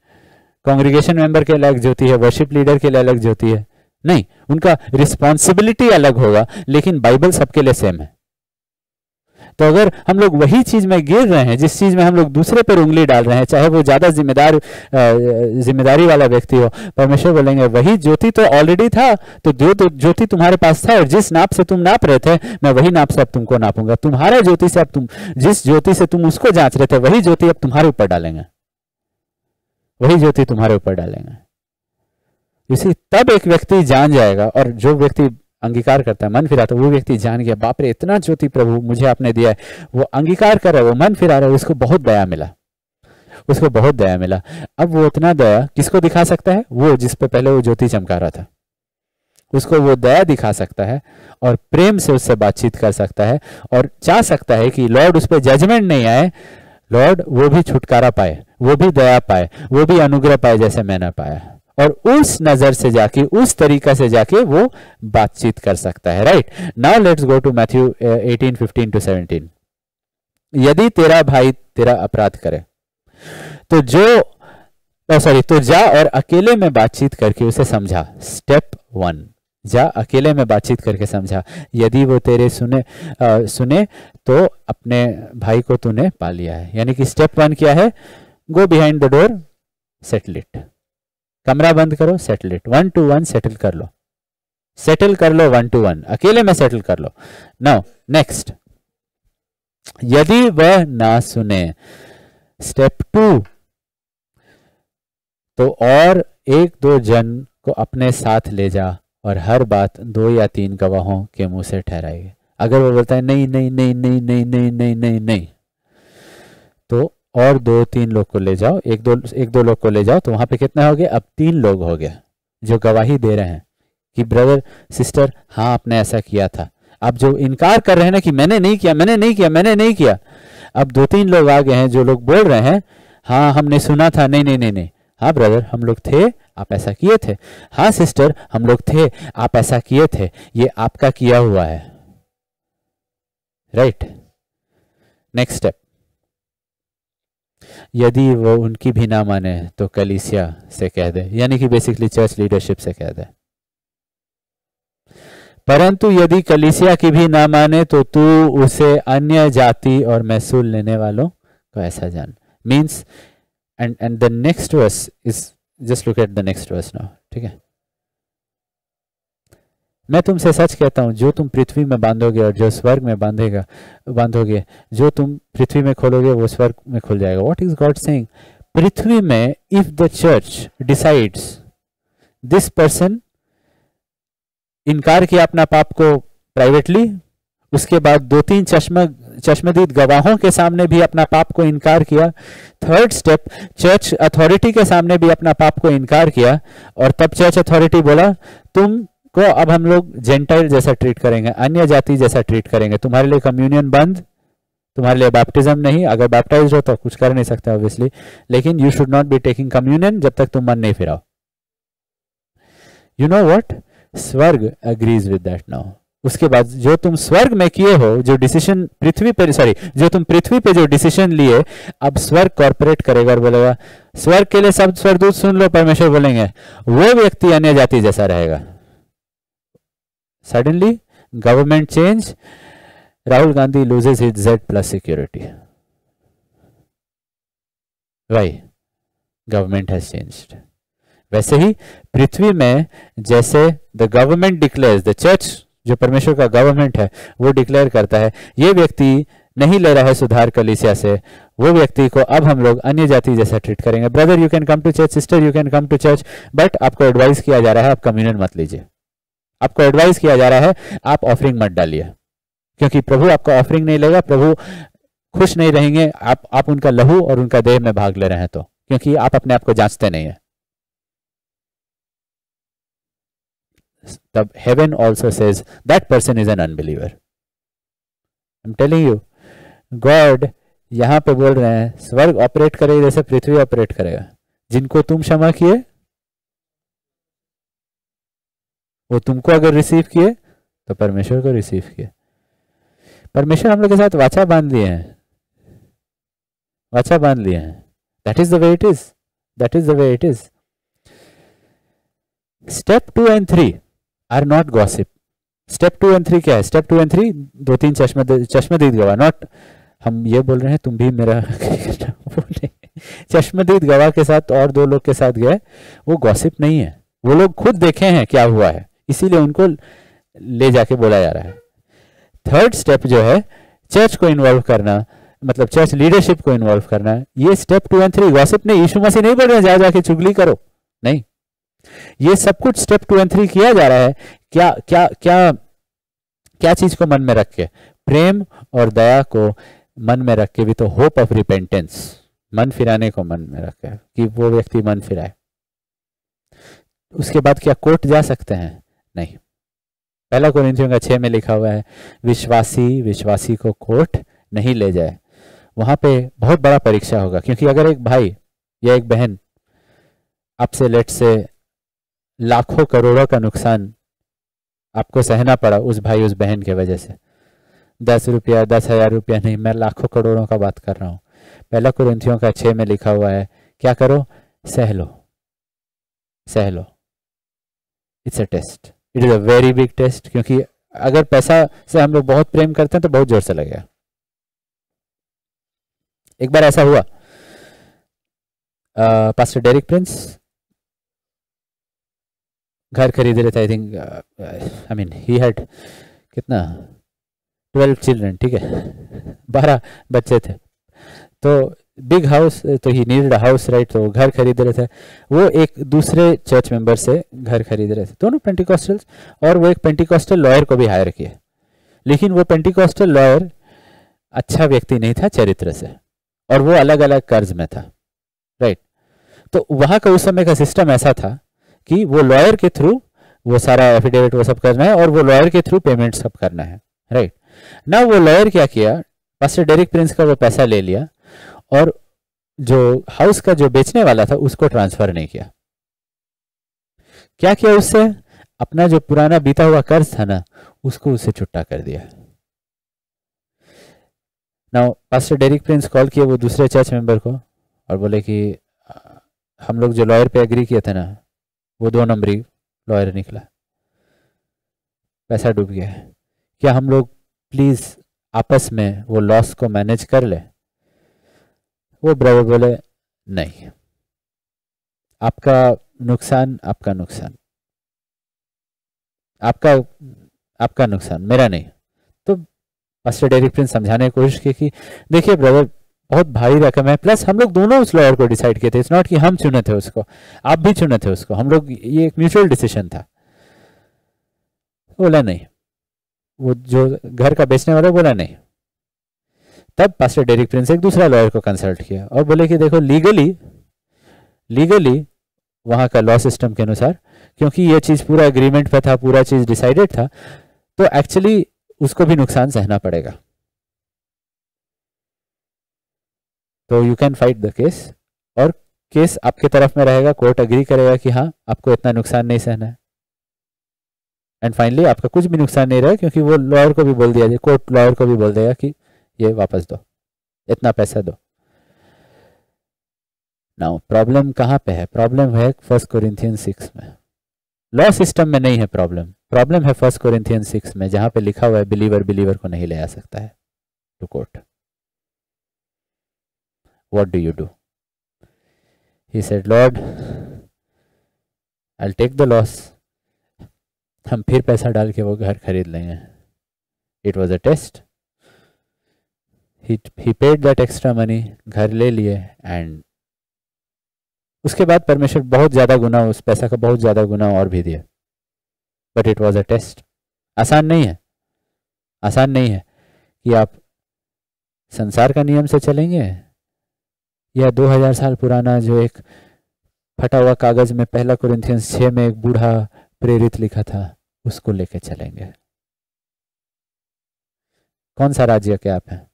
कांग्रीगेशन मेंबर के लिए अलग ज्योति है, वर्शिप लीडर के लिए अलग ज्योति है। नहीं, उनका रिस्पॉन्सिबिलिटी अलग होगा, लेकिन बाइबल सबके लिए सेम है। तो अगर हम लोग वही चीज में गिर रहे हैं जिस चीज में हम लोग दूसरे पर उंगली डाल रहे हैं, चाहे वो ज्यादा जिम्मेदारी वाला व्यक्ति हो, परमेश्वर बोलेंगे वही ज्योति तो ऑलरेडी था, तो जो ज्योति तुम्हारे पास था और जिस नाप से तुम नाप रहे थे, मैं वही नाप से अब तुमको नापूंगा। तुम्हारे ज्योति से अब तुम जिस ज्योति से तुम उसको जांच रहे थे, वही ज्योति अब तुम्हारे ऊपर डालेंगे, वही ज्योति तुम्हारे ऊपर डालेंगे। इसी तब एक व्यक्ति जान जाएगा, और जो व्यक्ति अंगीकार करता है, मन फिराता है, वो व्यक्ति जान गया बाप रे इतना ज्योति प्रभु मुझे आपने दिया है। वो अंगीकार कर रहा है, वो मन फिरा रहा है, उसको बहुत दया मिला, उसको बहुत दया मिला। अब वो उतना दया किसको दिखा सकता है? वो जिस पे पहले वो ज्योति चमका रहा था, उसको वो दया दिखा सकता है और प्रेम से उससे बातचीत कर सकता है और चाह सकता है कि लॉर्ड उस पर जजमेंट नहीं आए, लॉर्ड वो भी छुटकारा पाए, वो भी दया पाए, वो भी अनुग्रह पाए जैसे मैंने पाया। और उस नजर से जाके, उस तरीका से जाके वो बातचीत कर सकता है, right. Now let's go to Matthew 18:15-17। यदि तेरा भाई तेरा अपराध करे तो तो जा और अकेले में बातचीत करके उसे समझा। स्टेप 1, जा अकेले में बातचीत करके समझा। यदि वो तेरे सुने तो अपने भाई को तूने पा लिया है। यानी कि स्टेप 1 क्या है? Go behind the door, settle it. कमरा बंद करो, सेटल इट। 1 to 1 सेटल कर लो, 1 to 1 अकेले में सेटल कर लो। नाउ नेक्स्ट, यदि वह ना सुने, स्टेप 2, तो और 1-2 जन को अपने साथ ले जा और हर बात 2 या 3 गवाहों के मुंह से ठहराएगी। अगर वो बोलता है नहीं नहीं नहीं नहीं नहीं नहीं नहीं नहीं नहीं, तो और 2-3 लोग को ले जाओ, एक दो लोग को ले जाओ, तो वहां पे कितने हो गए? अब 3 लोग हो गए जो गवाही दे रहे हैं कि ब्रदर सिस्टर हाँ आपने ऐसा किया था। अब जो इनकार कर रहे हैं ना कि मैंने नहीं किया, मैंने नहीं किया, मैंने नहीं किया, अब 2-3 लोग आ गए हैं जो लोग बोल रहे हैं हाँ हमने सुना था, नहीं नहीं नहीं नहीं, हाँ ब्रदर हम लोग थे, आप ऐसा किए थे, हाँ सिस्टर हम लोग थे, आप ऐसा किए थे, ये आपका किया हुआ है, राइट। नेक्स्ट स्टेप, यदि वो उनकी भी ना माने तो कलीसिया से कह दे, यानी कि बेसिकली चर्च लीडरशिप से कह दे। परंतु यदि कलीसिया की भी ना माने तो तू उसे अन्य जाति और महसूल लेने वालों को ऐसा जान। Means and the next verse is, just look at the next verse now, ठीक है। मैं तुमसे सच कहता हूं, जो तुम पृथ्वी में बांधोगे और जो स्वर्ग में बांधोगे, जो तुम पृथ्वी में खोलोगे वो स्वर्ग में खुल जाएगा। What is God saying? पृथ्वी में if the church decides this person इनकार किया अपना पाप को प्राइवेटली, उसके बाद 2-3 चश्मदीद गवाहों के सामने भी अपना पाप को इनकार किया, थर्ड स्टेप चर्च अथॉरिटी के सामने भी अपना पाप को इनकार किया, और तब चर्च अथॉरिटी बोला तुम को अब हम लोग जेंटाइल जैसा ट्रीट करेंगे, अन्य जाति जैसा ट्रीट करेंगे, तुम्हारे लिए कम्युनियन बंद तुम्हारे लिए बैप्टिज्म नहीं, अगर बैप्टाइज हो तो कुछ कर नहीं सकते ऑब्वियसली, लेकिन you should not be taking communion जब तक तुम मन नहीं फिराओ। यू नो व्हाट, स्वर्ग एग्रीज विद दैट नाउ। उसके बाद जो तुम स्वर्ग में किए हो, जो डिसीजन पृथ्वी पे, सॉरी, जो तुम पृथ्वी पे जो डिसीजन लिए, अब स्वर्ग कॉर्पोरेट करेगा और बोलेगा, स्वर्ग के लिए सब स्वर्गदूत सुन लो, परमेश्वर बोलेंगे, वो व्यक्ति अन्य जाति जैसा रहेगा। Suddenly government change, Rahul Gandhi loses his Z+ security. Why? Government has changed. वैसे ही पृथ्वी में जैसे the government declares, the church जो परमेश्वर का गवर्नमेंट है वो डिक्लेयर करता है ये व्यक्ति नहीं ले रहा है सुधार कलीसिया से, वो व्यक्ति को अब हम लोग अन्य जाति जैसा ट्रीट करेंगे। Brother you can come to church, sister you can come to church, but आपको एडवाइस किया जा रहा है आप कम्युनियन मत लीजिए। आपको एडवाइस किया जा रहा है आप ऑफरिंग मत डालिए, क्योंकि प्रभु आपका ऑफरिंग नहीं लेगा, प्रभु खुश नहीं रहेंगे आप उनका लहू और उनका देह में भाग ले रहे हैं तो, क्योंकि आप अपने आप को जांचते नहीं है। तब heaven also says that person is an unbeliever. I'm telling you, God यहां पे बोल रहे हैं स्वर्ग ऑपरेट करेगा जैसे पृथ्वी ऑपरेट करेगा। जिनको तुम क्षमा किए वो तुमको अगर रिसीव किए तो परमेश्वर को रिसीव किए। परमेश्वर हम लोग के साथ वाचा बांध लिए हैं, वाचा बांध लिए हैं। That is the way it is, that is the way it is. Step 2 and 3 are not gossip. Step 2 and 3 क्या है? स्टेप 2 and 3 2-3 चश्मदीद गवाह, नॉट हम ये बोल रहे हैं तुम भी मेरा चश्मदीद गवाह के साथ और 2 लोग के साथ गए, वो गॉसिप नहीं है, वो लोग खुद देखे हैं क्या हुआ है, इसीलिए उनको ले जाके बोला जा रहा है। थर्ड स्टेप जो है चर्च को इन्वॉल्व करना, मतलब चर्च लीडरशिप को इन्वॉल्व करना, ये स्टेप 2 and 3 गॉसिप नहीं। यीशु मसीह नहीं बोल रहे जा जाके चुगली करो, नहीं, ये सब कुछ स्टेप 2 and 3 किया जा रहा है। क्या क्या क्या क्या चीज को मन में रख के? प्रेम और दया को मन में रख के भी, तो होप ऑफ रिपेंटेंस, मन फिराने को मन में रख के कि वो व्यक्ति मन फिराए। उसके बाद क्या कोर्ट जा सकते हैं? नहीं। 1 कोरिन्थियों का 6 में लिखा हुआ है विश्वासी को कोर्ट नहीं ले जाए। वहां पे बहुत बड़ा परीक्षा होगा, क्योंकि अगर एक भाई या एक बहन आपसे लेट से लाखों करोड़ों का नुकसान आपको सहना पड़ा उस भाई उस बहन के वजह से, 10 रुपया 10,000 रुपया नहीं, मैं लाखों करोड़ों का बात कर रहा हूं। 1 कोरिन्थियों का 6 में लिखा हुआ है क्या करो? सह लो, सह लो। It's a test, it is a very big test, क्योंकि अगर पैसा से हम लोग बहुत प्रेम करते हैं तो बहुत जोर से लगेगा। एक बार ऐसा हुआ, पास्टर डेरिक प्रिंस घर खरीद रहे थे, I think, I mean he had कितना 12 चिल्ड्रन, ठीक है 12 बच्चे थे, तो बिग हाउस, तो he needed a house right, तो घर खरीद रहे थे। वो एक दूसरे चर्च मेंबर से घर खरीद रहे थे, दोनों पेंटिकॉस्टल्स, और वो एक पेंटिकॉस्टल लॉयर को भी हायर किया, लेकिन वो पेंटिकॉस्टल लॉयर अच्छा व्यक्ति नहीं था चरित्र से, और वो अलग अलग कर्ज में था, राइट। तो वहां का उस समय का सिस्टम ऐसा था कि वो लॉयर के थ्रू वो सारा एफिडेविट वो सब करना है, और वो लॉयर के थ्रू पेमेंट सब करना है, राइट ना। वो लॉयर क्या किया, पास्टर डेरिक प्रिंस का वो पैसा ले लिया, और जो हाउस का जो बेचने वाला था उसको ट्रांसफर नहीं किया। क्या किया उससे? अपना जो पुराना बीता हुआ कर्ज था ना, उसको उससे छुट्टा कर दिया। Now pastor Derek Prince call किए वो दूसरे चर्च मेंबर को और बोले कि हम लोग जो लॉयर पे एग्री किए थे ना, वो 2 नंबरी लॉयर निकला, पैसा डूब गया है, क्या हम लोग प्लीज आपस में वो लॉस को मैनेज कर ले? वो ब्रदर बोले नहीं, आपका नुकसान आपका नुकसान, आपका नुकसान, मेरा नहीं। तो पास्टर डेरिक प्रिंस समझाने की कोशिश की कि देखिए ब्रदर बहुत भारी रकम है, प्लस हम लोग दोनों उस लॉयर को डिसाइड किए थे, इट्स नॉट कि हम चुने थे उसको, आप भी चुने थे उसको, हम लोग, ये एक म्यूचुअल डिसीजन था। बोला नहीं, वो जो घर का बेचने वाला बोला नहीं। तब पास्टर डेरिक प्रिंस एक दूसरा लॉयर को कंसल्ट किया और बोले कि देखो लीगली वहां का लॉ सिस्टम के अनुसार, क्योंकि ये चीज पूरा एग्रीमेंट पे था, पूरा चीज डिसाइडेड था, तो एक्चुअली उसको भी नुकसान सहना पड़ेगा। तो you can fight the case, और केस आपके तरफ में रहेगा, कोर्ट एग्री करेगा कि हाँ आपको इतना नुकसान नहीं सहना है, एंड फाइनली आपका कुछ भी नुकसान नहीं रहा, क्योंकि वो लॉयर को भी बोल दिया जाए, कोर्ट लॉयर को भी बोल देगा कि ये वापस दो, इतना पैसा दो। नाउ प्रॉब्लम कहाँ पे है? प्रॉब्लम है 1 कोरिंथियंस 6 में। लॉ सिस्टम में नहीं है प्रॉब्लम, प्रॉब्लम है 1 कोरिंथियंस 6 में, जहां पे लिखा हुआ है बिलीवर को नहीं ले आ सकता है to court. What do you do? He said lord I will take the loss. हम फिर पैसा डाल के वो घर खरीद लेंगे। It was a test, he paid that extra money, घर ले लिए, एंड उसके बाद परमेश्वर बहुत ज्यादा गुना, उस पैसा का बहुत ज्यादा गुना और भी दिया। But it was a test. आसान नहीं है, आसान नहीं है कि आप संसार का नियम से चलेंगे या 2000 साल पुराना जो एक फटा हुआ कागज में 1 कोरिंथियंस 6 में एक बूढ़ा प्रेरित लिखा था उसको लेके चलेंगे। कौन सा राज्य के आप हैं?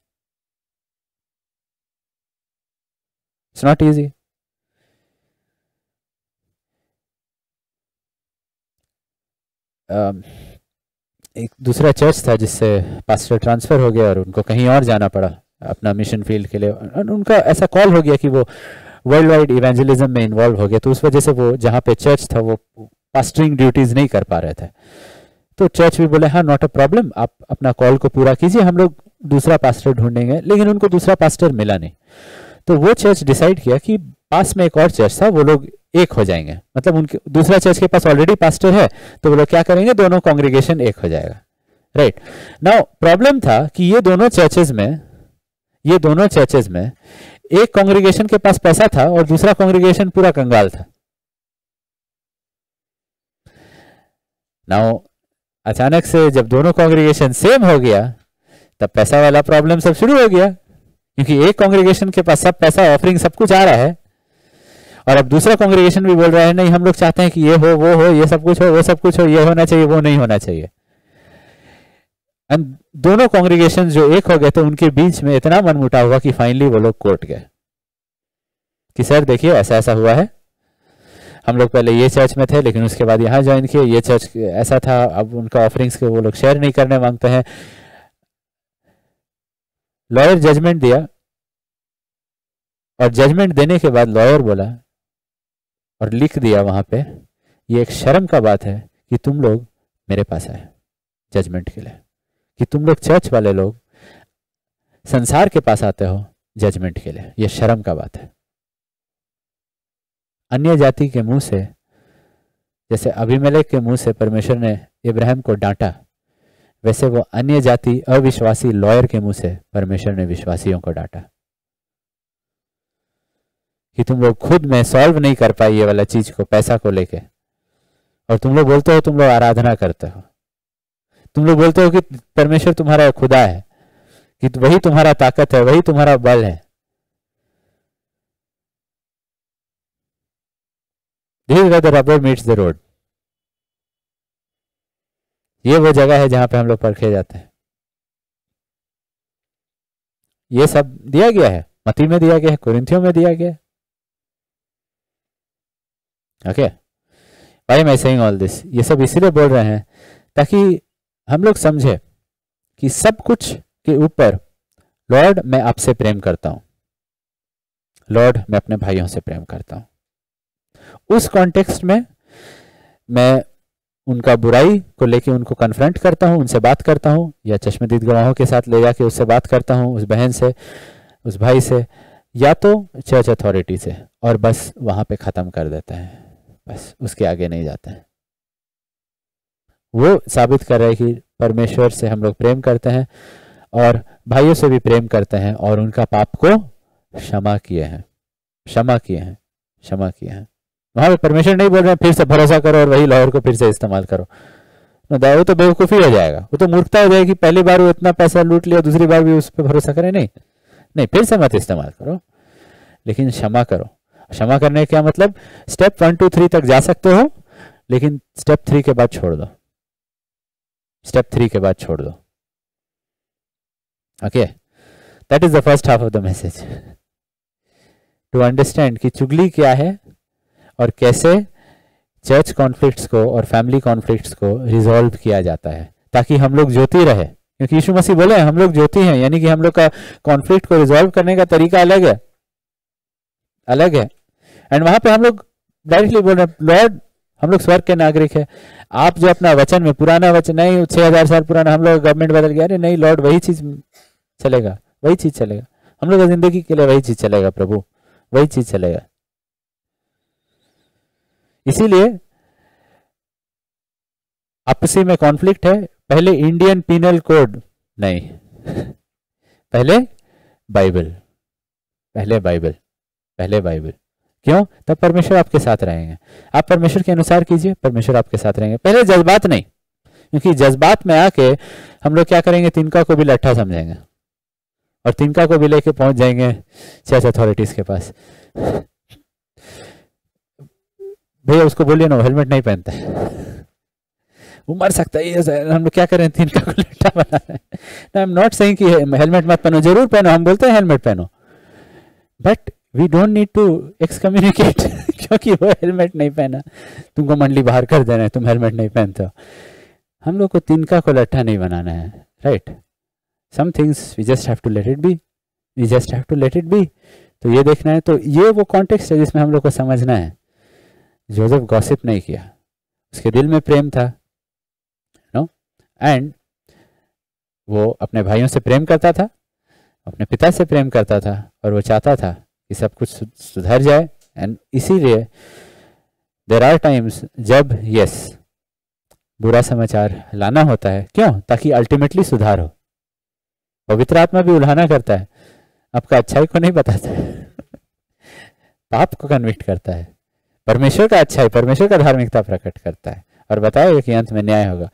It's not easy. एक दूसरा चर्च था जिससे पास्टर ट्रांसफर हो गया और उनको कहीं और जाना पड़ा अपना मिशन फील्ड के लिए, और उनका ऐसा कॉल हो गया कि वो वर्ल्ड वाइड इवेंजलिज्म में इन्वॉल्व हो गया, तो उस वजह से वो जहाँ पे चर्च था वो पास्टरिंग ड्यूटीज नहीं कर पा रहे थे। तो चर्च भी बोले हाँ नॉट अ प्रॉब्लम, आप अपना कॉल को पूरा कीजिए, हम लोग दूसरा पास्टर ढूंढेंगे। लेकिन उनको दूसरा पास्टर मिला नहीं, तो वो चर्च डिसाइड किया कि पास में एक और चर्च था, वो लोग एक हो जाएंगे, मतलब उनके दूसरा चर्च के पास ऑलरेडी पास्टर है, तो वो लोग क्या करेंगे, दोनों कांग्रेगेशन एक हो जाएगा। राइट नाउ प्रॉब्लम था कि ये दोनों चर्चेज में एक कांग्रेगेशन के पास पैसा था और दूसरा कांग्रेगेशन पूरा कंगाल था। नाउ अचानक से जब दोनों कांग्रेगेशन सेम हो गया तब पैसा वाला प्रॉब्लम सब शुरू हो गया, क्योंकि एक कांग्रेगेशन के पास सब पैसा, ऑफरिंग सब कुछ आ रहा है, और अब दूसरा कांग्रेगेशन भी बोल रहा है नहीं हम लोग चाहते हैं कि ये हो, वो हो, ये सब कुछ हो, वो सब कुछ हो, ये होना चाहिए, वो नहीं होना चाहिए। एंड दोनों कांग्रेगेशन जो एक हो गए थे उनके बीच में इतना मनमुटाव हुआ कि फाइनली वो लोग कोर्ट गए कि सर देखिए ऐसा ऐसा हुआ है, हम लोग पहले ये चर्च में थे लेकिन उसके बाद यहाँ ज्वाइन किए, ये चर्च ऐसा था, अब उनका ऑफरिंग्स के वो लोग शेयर नहीं करने मांगते हैं। लॉयर जजमेंट दिया, और जजमेंट देने के बाद लॉयर बोला और लिख दिया वहां पे, ये एक शर्म का बात है कि तुम लोग मेरे पास आए जजमेंट के लिए, कि तुम लोग चर्च वाले लोग संसार के पास आते हो जजमेंट के लिए, ये शर्म का बात है। अन्य जाति के मुंह से, जैसे अभिमेलेक के मुंह से परमेश्वर ने इब्राहिम को डांटा, वैसे वो अन्य जाति अविश्वासी लॉयर के मुंह से परमेश्वर ने विश्वासियों को डांटा कि तुम लोग खुद में सॉल्व नहीं कर पाई ये वाला चीज को, पैसा को लेके, और तुम लोग बोलते हो तुम लोग आराधना करते हो, तुम लोग बोलते हो कि परमेश्वर तुम्हारा खुदा है, कि वही तुम्हारा ताकत है, वही तुम्हारा बल है। This is where the rubber meets the road। ये वो जगह है जहां पे हम लोग परखे जाते हैं। ये सब दिया गया है, मत्ती में दिया गया है, कुरिन्थियों में दिया गया है। Okay, why am I saying all this? ये सब इसीलिए बोल रहे हैं ताकि हम लोग समझे कि सब कुछ के ऊपर लॉर्ड मैं आपसे प्रेम करता हूं, लॉर्ड मैं अपने भाइयों से प्रेम करता हूं। उस कॉन्टेक्स्ट में मैं उनका बुराई को लेके उनको कन्फ्रंट करता हूं, उनसे बात करता हूं, या चश्मदीद गवाहों के साथ ले जाके उससे बात करता हूं, उस बहन से, उस भाई से, या तो चर्च अथॉरिटी से, और बस वहां पे खत्म कर देते हैं, बस उसके आगे नहीं जाते हैं। वो साबित कर रहे हैं कि परमेश्वर से हम लोग प्रेम करते हैं और भाइयों से भी प्रेम करते हैं और उनका पाप को क्षमा किए हैं, क्षमा किए हैं, क्षमा किए हैं। वहां पे परमेश्वर नहीं बोल रहे हैं फिर से भरोसा करो और वही लॉयर को फिर से इस्तेमाल करो, वो तो बेवकूफी हो जाएगा, वो तो मूर्खता हो जाएगी। पहली बार वो इतना पैसा लूट लिया, दूसरी बार भी उस पर भरोसा करे, नहीं नहीं, फिर से मत इस्तेमाल करो, लेकिन क्षमा करो। क्षमा करने का क्या मतलब? स्टेप 1 2 3 तक जा सकते हो, लेकिन स्टेप 3 के बाद छोड़ दो, स्टेप 3 के बाद छोड़ दो। Okay, that is the first half of the message. To understand कि चुगली क्या है और कैसे चर्च कॉन्फ्लिक्ट्स को और फैमिली कॉन्फ्लिक्ट्स को रिजॉल्व किया जाता है, ताकि हम लोग ज्योति रहे। क्योंकि यीशु मसीह बोले हम लोग ज्योति हैं, यानी कि हम लोग का कॉन्फ्लिक्ट को रिजॉल्व करने का तरीका अलग है, अलग है। एंड वहां पे हम लोग डायरेक्टली बोल रहे हैं, लॉर्ड हम लोग स्वर्ग के नागरिक है, आप जो अपना वचन में, पुराना वचन नहीं 6000 साल पुराना, हम लोग गवर्नमेंट बदल गया, अरे नहीं लॉर्ड वही चीज चलेगा, वही चीज चलेगा, हम लोग जिंदगी के लिए वही चीज चलेगा प्रभु, वही चीज चलेगा। इसीलिए आपसी में कॉन्फ्लिक्ट है, पहले इंडियन पीनल कोड नहीं, पहले बाइबल, पहले बाइबल, पहले बाइबल। क्यों? तब परमेश्वर आपके साथ रहेंगे, आप परमेश्वर के अनुसार कीजिए, परमेश्वर आपके साथ रहेंगे। पहले जज्बात नहीं, क्योंकि जज्बात में आके हम लोग क्या करेंगे, तिनका को भी लट्ठा समझेंगे और तिनका को भी लेके पहुंच जाएंगे चर्च अथॉरिटीज के पास। भैया उसको बोलिए ना हेलमेट नहीं पहनता है, वो मर सकता है, हम लोग क्या करें, तिनका को लट्ठा बना रहे हैं। आई एम नॉट सेइंग कि हेलमेट मत पहनो, जरूर पहनो, हम बोलते हैं हेलमेट पहनो, but we don't need to excommunicate क्योंकि वो हेलमेट नहीं पहना, तुमको मंडली बाहर कर देना है, तुम हेलमेट नहीं पहनते हो। हम लोग को तिनका को लट्ठा नहीं बनाना है, right. Some things we just have to let it be, we just have to let it be. तो ये देखना है, तो ये वो कॉन्टेक्स्ट है जिसमें हम लोग को समझना है। जोसेफ गॉसिप नहीं किया, उसके दिल में प्रेम था, नो, एंड वो अपने भाइयों से प्रेम करता था, अपने पिता से प्रेम करता था, और वो चाहता था कि सब कुछ सुधर जाए। एंड इसीलिए देयर आर टाइम्स जब यस बुरा समाचार लाना होता है, क्यों? ताकि अल्टीमेटली सुधार हो। पवित्र आत्मा भी उल्हाना करता है, आपका अच्छाई को नहीं बताता है पाप को कन्विक्ट करता है, परमेश्वर का अच्छाई, परमेश्वर का धार्मिकता प्रकट करता है और बताएगा कि अंत में न्याय होगा।